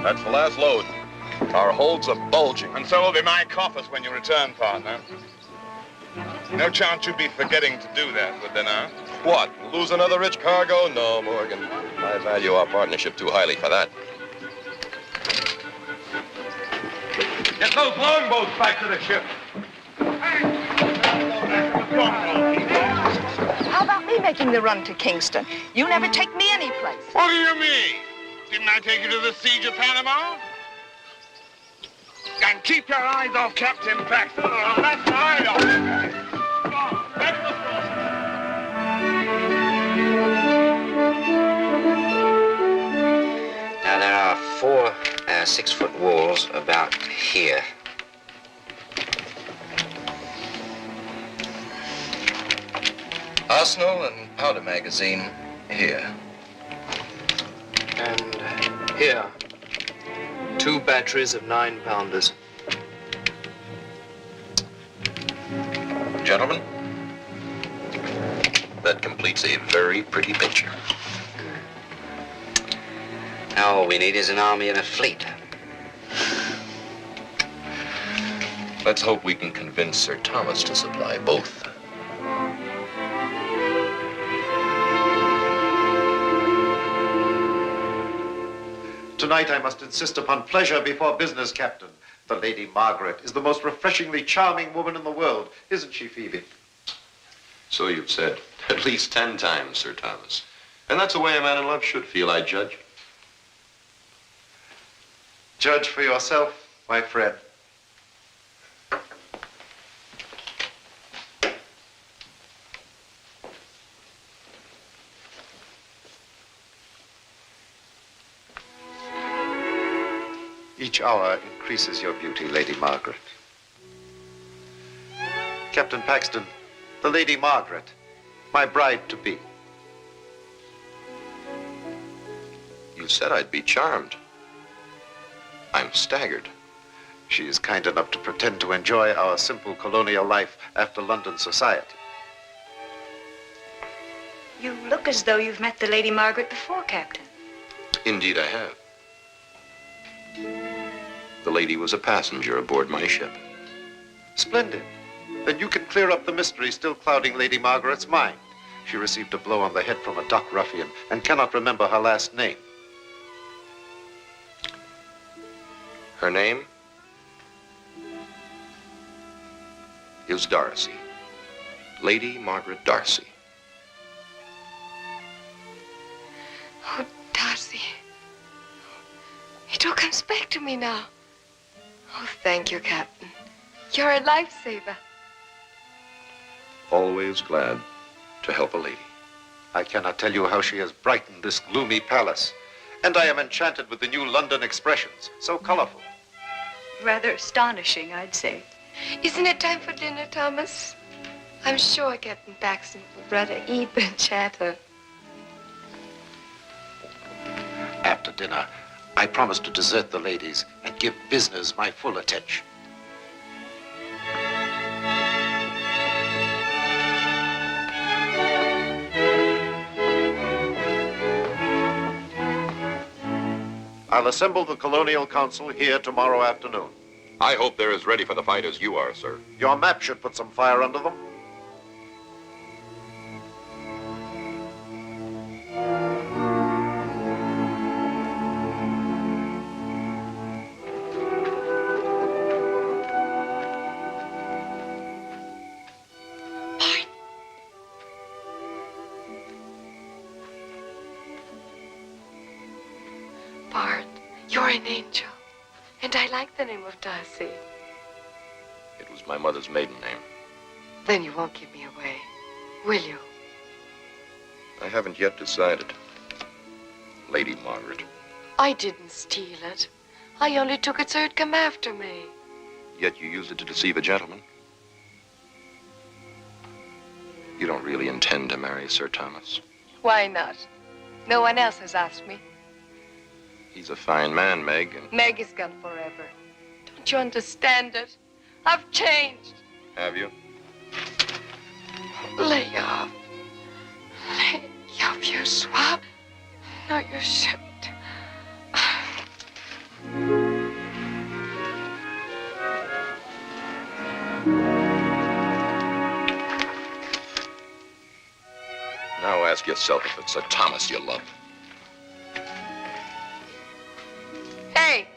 That's the last load. Our holds are bulging. And so will be my coffers when you return, partner. No chance you'd be forgetting to do that, would there now? What? Lose another rich cargo? No, Morgan. I value our partnership too highly for that. Get those longboats back to the ship. How about me making the run to Kingston? You never take me anyplace. What do you mean? Didn't I take you to the siege of Panama? And keep your eyes off Captain Paxton, or I'll let my eye off. Now, there are 4 6-foot walls about here. Arsenal and powder magazine here. And here, 2 batteries of 9-pounders. Gentlemen, that completes a very pretty picture. Now all we need is an army and a fleet. Let's hope we can convince Sir Thomas to supply both. Tonight I must insist upon pleasure before business, Captain. The Lady Margaret is the most refreshingly charming woman in the world, isn't she, Phoebe? So you've said at least 10 times, Sir Thomas. And that's the way a man in love should feel, I judge. Judge for yourself, my friend. Each hour increases your beauty, Lady Margaret. Captain Paxton, the Lady Margaret, my bride-to-be. You said I'd be charmed. I'm staggered. She is kind enough to pretend to enjoy our simple colonial life after London society. You look as though you've met the Lady Margaret before, Captain. Indeed I have. The lady was a passenger aboard my ship. Splendid. Then you can clear up the mystery still clouding Lady Margaret's mind. She received a blow on the head from a dock ruffian and cannot remember her last name. Her name is Darcy. Lady Margaret Darcy. Oh, Darcy. It all comes back to me now. Oh, thank you, Captain. You're a lifesaver. Always glad to help a lady. I cannot tell you how she has brightened this gloomy palace. And I am enchanted with the new London expressions, so colorful. Rather astonishing, I'd say. Isn't it time for dinner, Thomas? I'm sure Captain Paxton would rather eat than chatter. After dinner, I promise to desert the ladies and give business my full attention. I'll assemble the Colonial Council here tomorrow afternoon. I hope they're as ready for the fight as you are, sir. Your map should put some fire under them. Bart, you're an angel. And I like the name of Darcy. It was my mother's maiden name. Then you won't give me away, will you? I haven't yet decided. Lady Margaret. I didn't steal it. I only took it so it'd come after me. Yet you used it to deceive a gentleman. You don't really intend to marry Sir Thomas? Why not? No one else has asked me. He's a fine man, Meg, and... Meg is gone forever. Don't you understand it? I've changed. Have you? Lay off. Lay off, you swab. No, you shouldn't. Now ask yourself if it's Sir Thomas you love. Hey!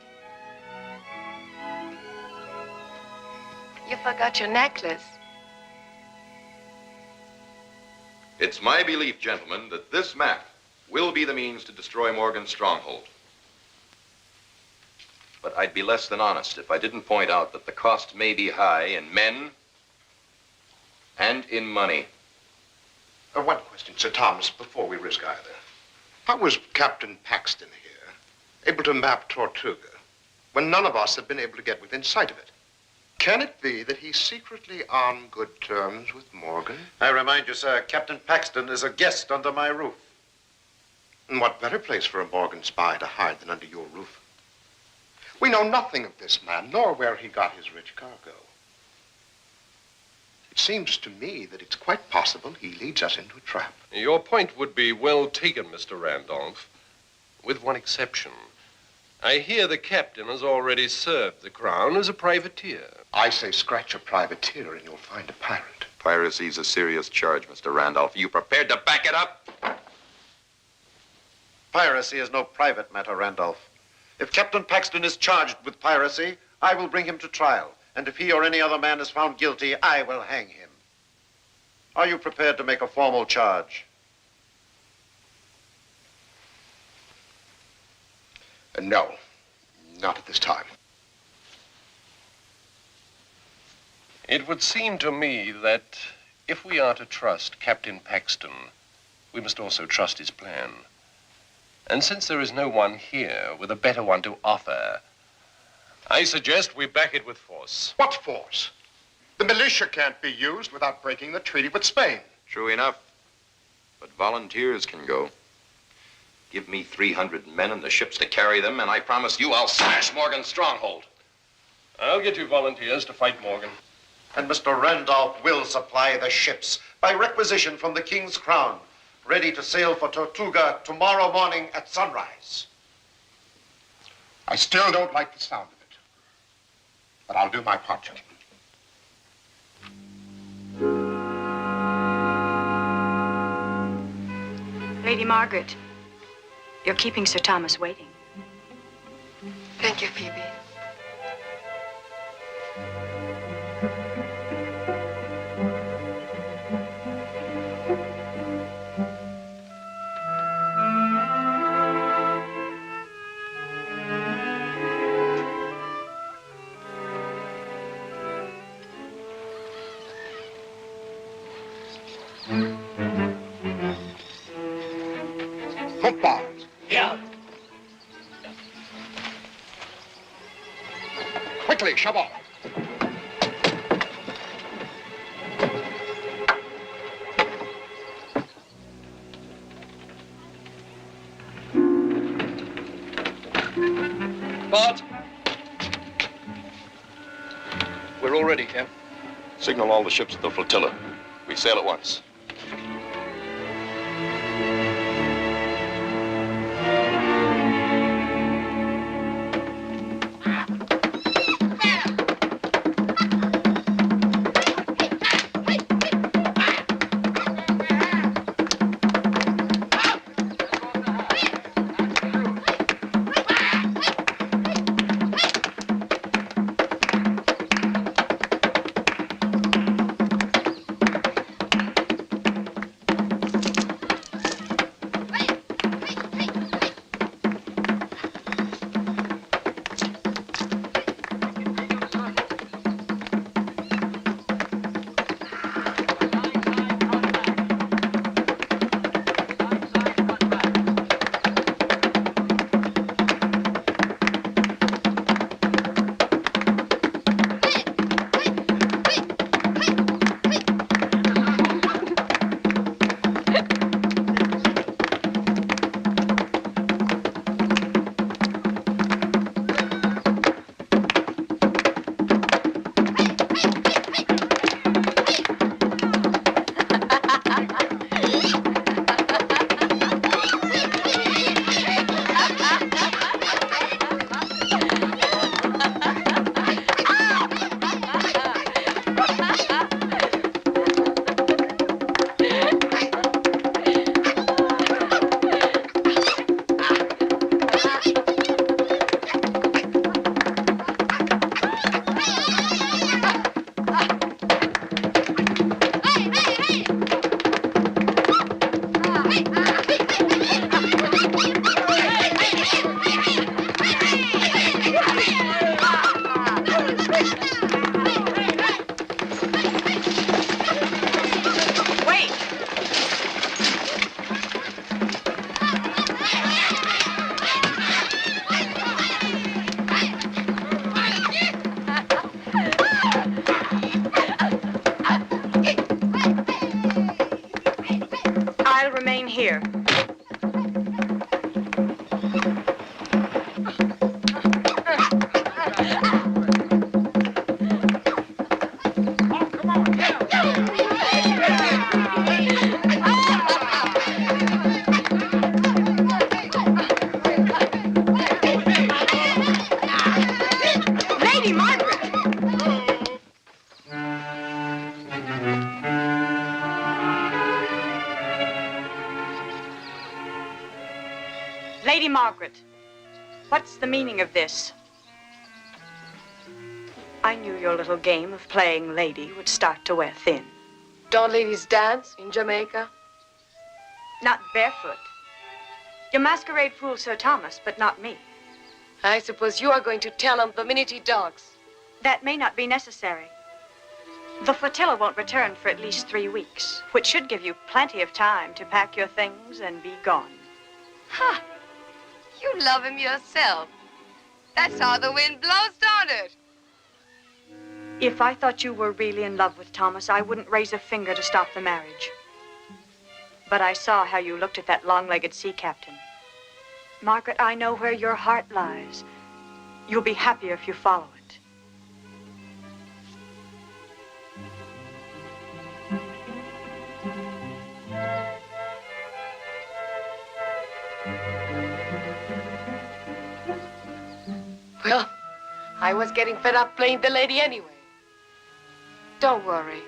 You forgot your necklace. It's my belief, gentlemen, that this map will be the means to destroy Morgan's stronghold. But I'd be less than honest if I didn't point out that the cost may be high in men and in money. One question, Sir Thomas, before we risk either. How was Captain Paxton here able to map Tortuga when none of us have been able to get within sight of it? Can it be that he's secretly on good terms with Morgan? I remind you, sir, Captain Paxton is a guest under my roof. And what better place for a Morgan spy to hide than under your roof? We know nothing of this man, nor where he got his rich cargo. It seems to me that it's quite possible he leads us into a trap. Your point would be well taken, Mr. Randolph, with one exception. I hear the captain has already served the crown as a privateer. I say scratch a privateer and you'll find a pirate. Piracy's a serious charge, Mr. Randolph. Are you prepared to back it up? Piracy is no private matter, Randolph. If Captain Paxton is charged with piracy, I will bring him to trial. And if he or any other man is found guilty, I will hang him. Are you prepared to make a formal charge? No, not at this time. It would seem to me that if we are to trust Captain Paxton, we must also trust his plan. And since there is no one here with a better one to offer, I suggest we back it with force. What force? The militia can't be used without breaking the treaty with Spain. True enough. But volunteers can go. Give me 300 men and the ships to carry them, and I promise you I'll smash Morgan's stronghold. I'll get you volunteers to fight Morgan. And Mr. Randolph will supply the ships by requisition from the King's Crown, ready to sail for Tortuga tomorrow morning at sunrise. I still don't like the sound of it, but I'll do my part, gentlemen. Lady Margaret, you're keeping Sir Thomas waiting. Thank you, Phoebe. Footballs. Yeah. Quickly, shove off. Bart! We're all ready, Cap. Signal all the ships of the flotilla. We sail at once. here. Lady Margaret! Lady Margaret, what's the meaning of this? I knew your little game of playing lady would start to wear thin. Don't ladies dance in Jamaica? Not barefoot. You masquerade fool Sir Thomas, but not me. I suppose you are going to tell him the minute he docks. That may not be necessary. The flotilla won't return for at least 3 weeks, which should give you plenty of time to pack your things and be gone. Ha! You love him yourself. That's how the wind blows, don't it? If I thought you were really in love with Thomas, I wouldn't raise a finger to stop the marriage. But I saw how you looked at that long-legged sea captain. Margaret, I know where your heart lies. You'll be happier if you follow it. Well, I was getting fed up playing the lady anyway. Don't worry.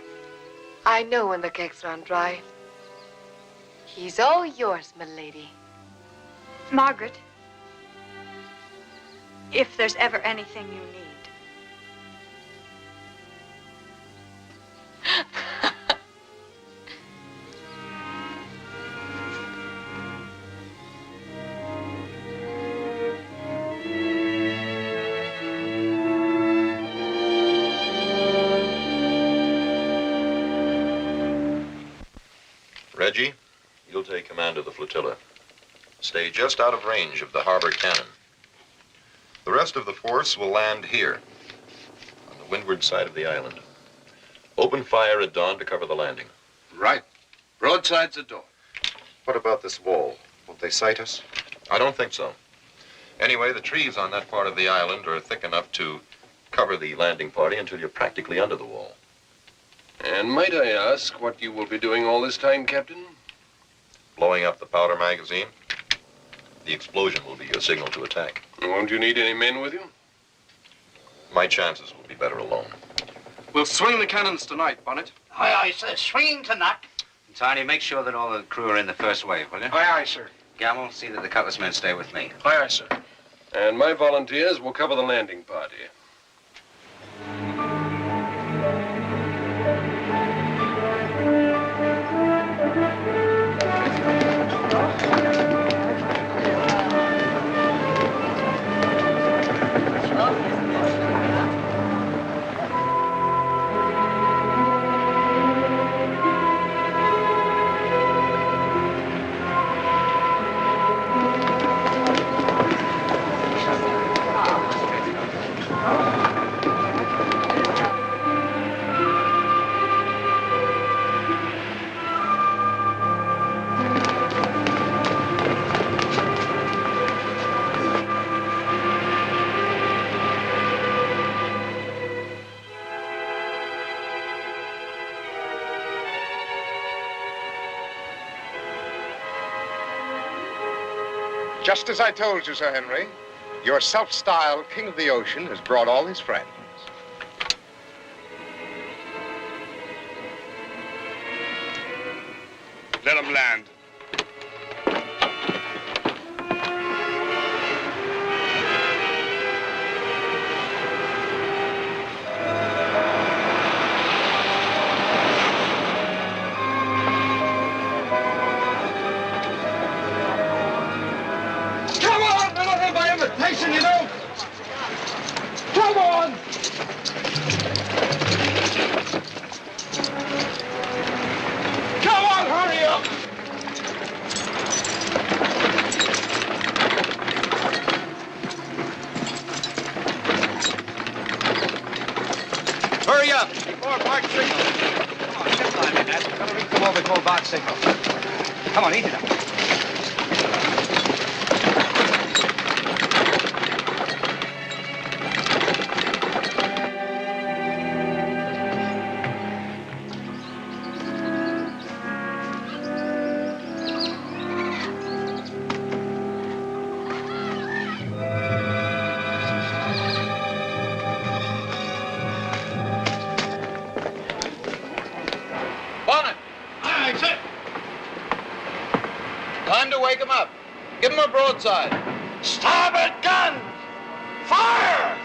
I know when the kegs run dry. He's all yours, my lady. Margaret, if there's ever anything you need. Reggie, you'll take command of the flotilla. Stay just out of range of the harbor cannon. The rest of the force will land here, on the windward side of the island. Open fire at dawn to cover the landing. Right. Broadsides at dawn. What about this wall? Won't they sight us? I don't think so. Anyway, the trees on that part of the island are thick enough to cover the landing party until you're practically under the wall. And might I ask what you will be doing all this time, Captain? Blowing up the powder magazine. The explosion will be your signal to attack. Won't you need any men with you? My chances will be better alone. We'll swing the cannons tonight, Bonnet. Aye, aye, sir. Swinging tonight. Tiny, make sure that all the crew are in the first wave, will you? Aye, aye, sir. Gamble, see that the cutlass men stay with me. Aye, aye, sir. And my volunteers will cover the landing party. Just as I told you, Sir Henry, your self-styled King of the Ocean has brought all his friends. Let them land. You know? Come on! Come on, hurry up! Hurry up before Mark signals. Step lively, lads. We've got to reach the wall before Bart's signal. Come on, eat it up. Time to wake him up. Give him a broadside. Starboard guns! Fire!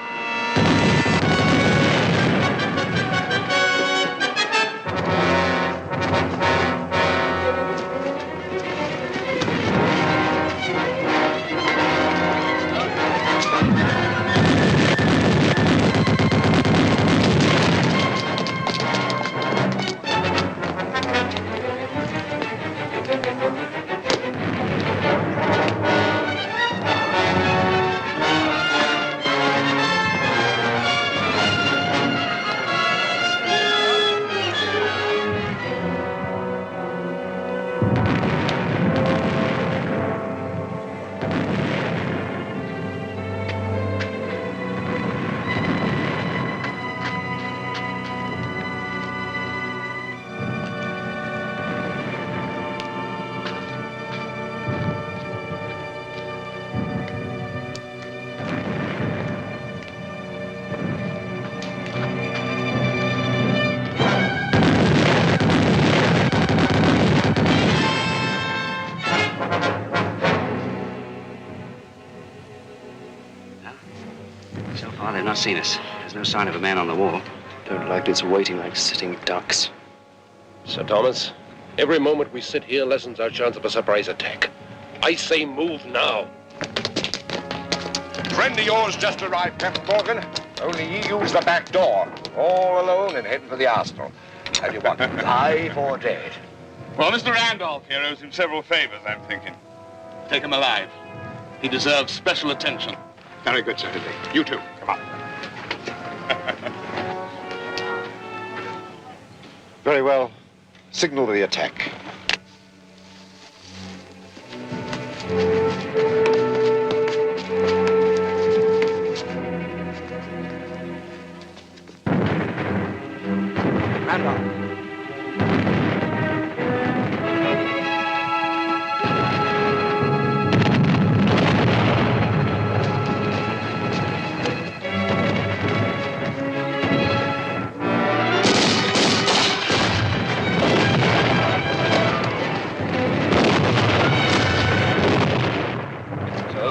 So far, they've not seen us. There's no sign of a man on the wall. Don't like this waiting like sitting ducks. Sir Thomas, every moment we sit here lessens our chance of a surprise attack. I say move now. Friend of yours just arrived, Captain Morgan. Only he used the back door. All alone and heading for the arsenal. How do you want him, alive or dead? Well, Mr. Randolph here owes him several favors, I'm thinking. Take him alive. He deserves special attention. Very good, Sir Henry. You too. Come on. Very well. Signal the attack. Randolph.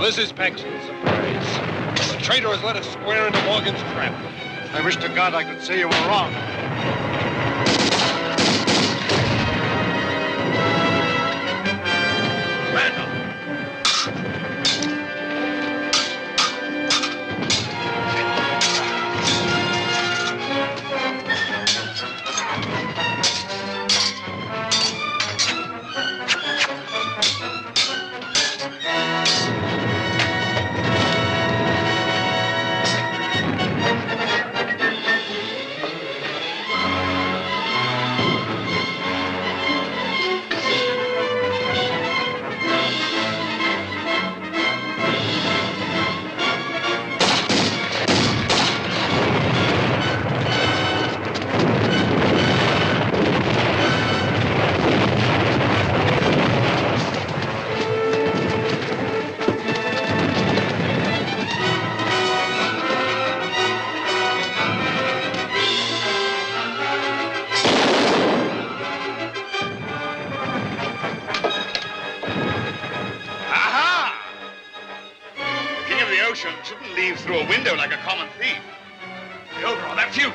This is Paxton's surprise. The traitor has led us square into Morgan's trap. I wish to God I could say you were wrong. Shouldn't leave through a window like a common thief. The overall, that fuse.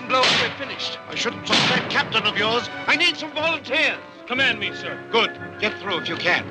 blow and we're finished. I shouldn't trust that captain of yours. I need some volunteers. Command me, sir. Good. Get through if you can.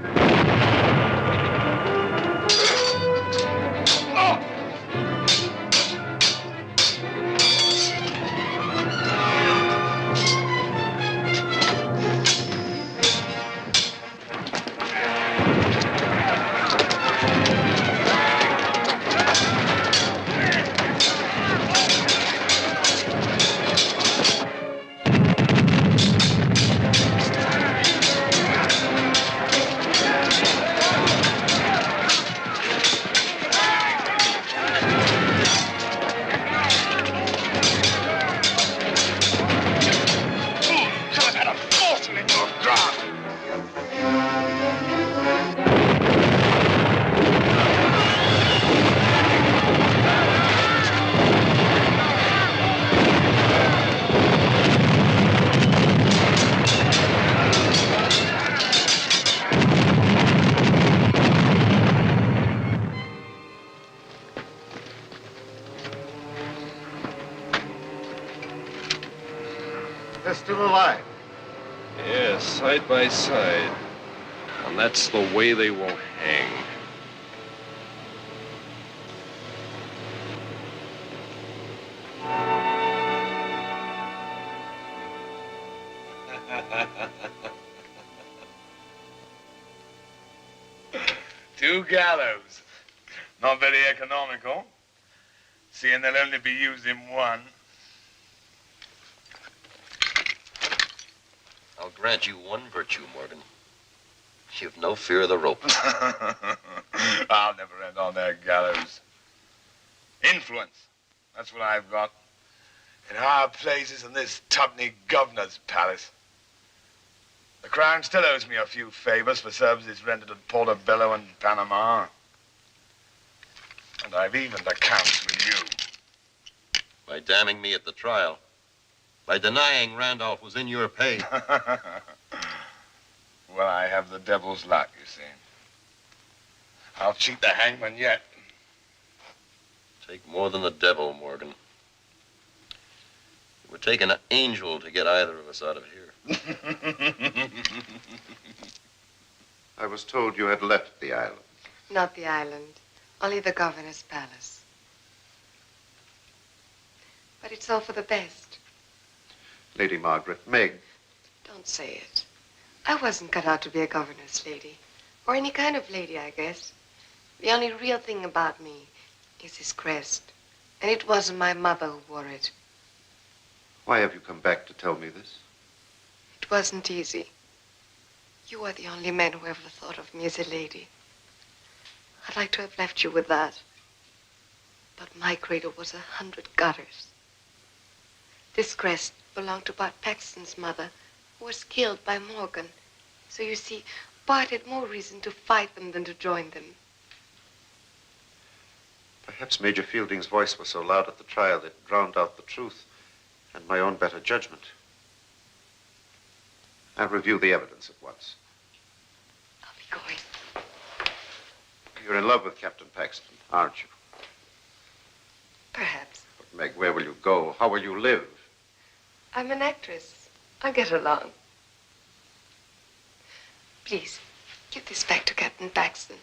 They're still alive. Yes, side by side. And that's the way they won't hang. Two gallows. Not very economical, seeing they'll only be used in one. I'll grant you one virtue, Morgan. You've no fear of the rope. I'll never end on that gallows. Influence. That's what I've got. In higher places than this tuppenny governor's palace. The Crown still owes me a few favors for services rendered at Portobello and Panama. And I've evened accounts with you. By damning me at the trial. By denying Randolph was in your pay. Well, I have the devil's luck, you see. I'll cheat the hangman yet. Take more than the devil, Morgan. It would take an angel to get either of us out of here. I was told you had left the island. Not the island, only the governor's palace. But it's all for the best. Lady Margaret, Meg. Don't say it. I wasn't cut out to be a governor's lady. Or any kind of lady, I guess. The only real thing about me is this crest. And it wasn't my mother who wore it. Why have you come back to tell me this? It wasn't easy. You are the only man who ever thought of me as a lady. I'd like to have left you with that. But my cradle was 100 gutters. This crest belonged to Bart Paxton's mother, who was killed by Morgan. So you see, Bart had more reason to fight them than to join them. Perhaps Major Fielding's voice was so loud at the trial that it drowned out the truth and my own better judgment. I'll review the evidence at once. I'll be going. You're in love with Captain Paxton, aren't you? Perhaps. But Meg, where will you go? How will you live? I'm an actress. I'll get along. Please, give this back to Captain Paxton.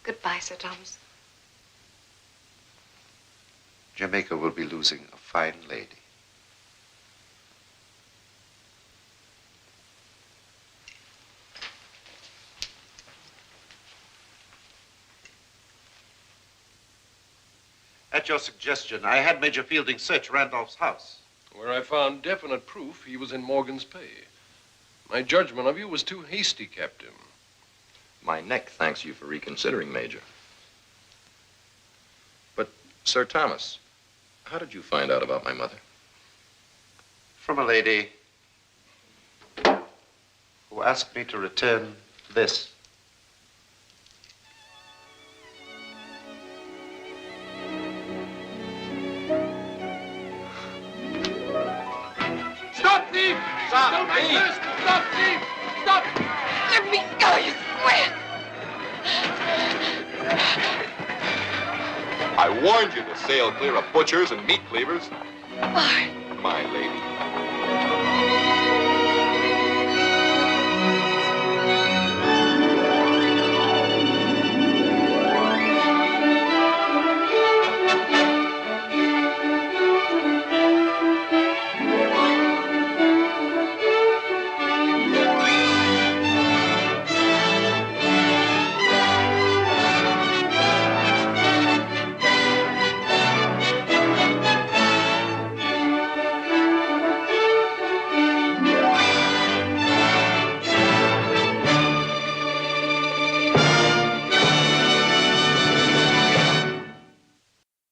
Goodbye, Sir Thomas. Jamaica will be losing a fine lady. At your suggestion, I had Major Fielding search Randolph's house. Where I found definite proof he was in Morgan's pay. My judgment of you was too hasty, Captain. My neck thanks you for reconsidering, Major. But, Sir Thomas, how did you find out about my mother? From a lady who asked me to return this. Stop, thief! Stop, thief! Stop, thief! Stop! Let me go, you square! I I warned you to sail clear of butchers and meat cleavers. Bart. My lady.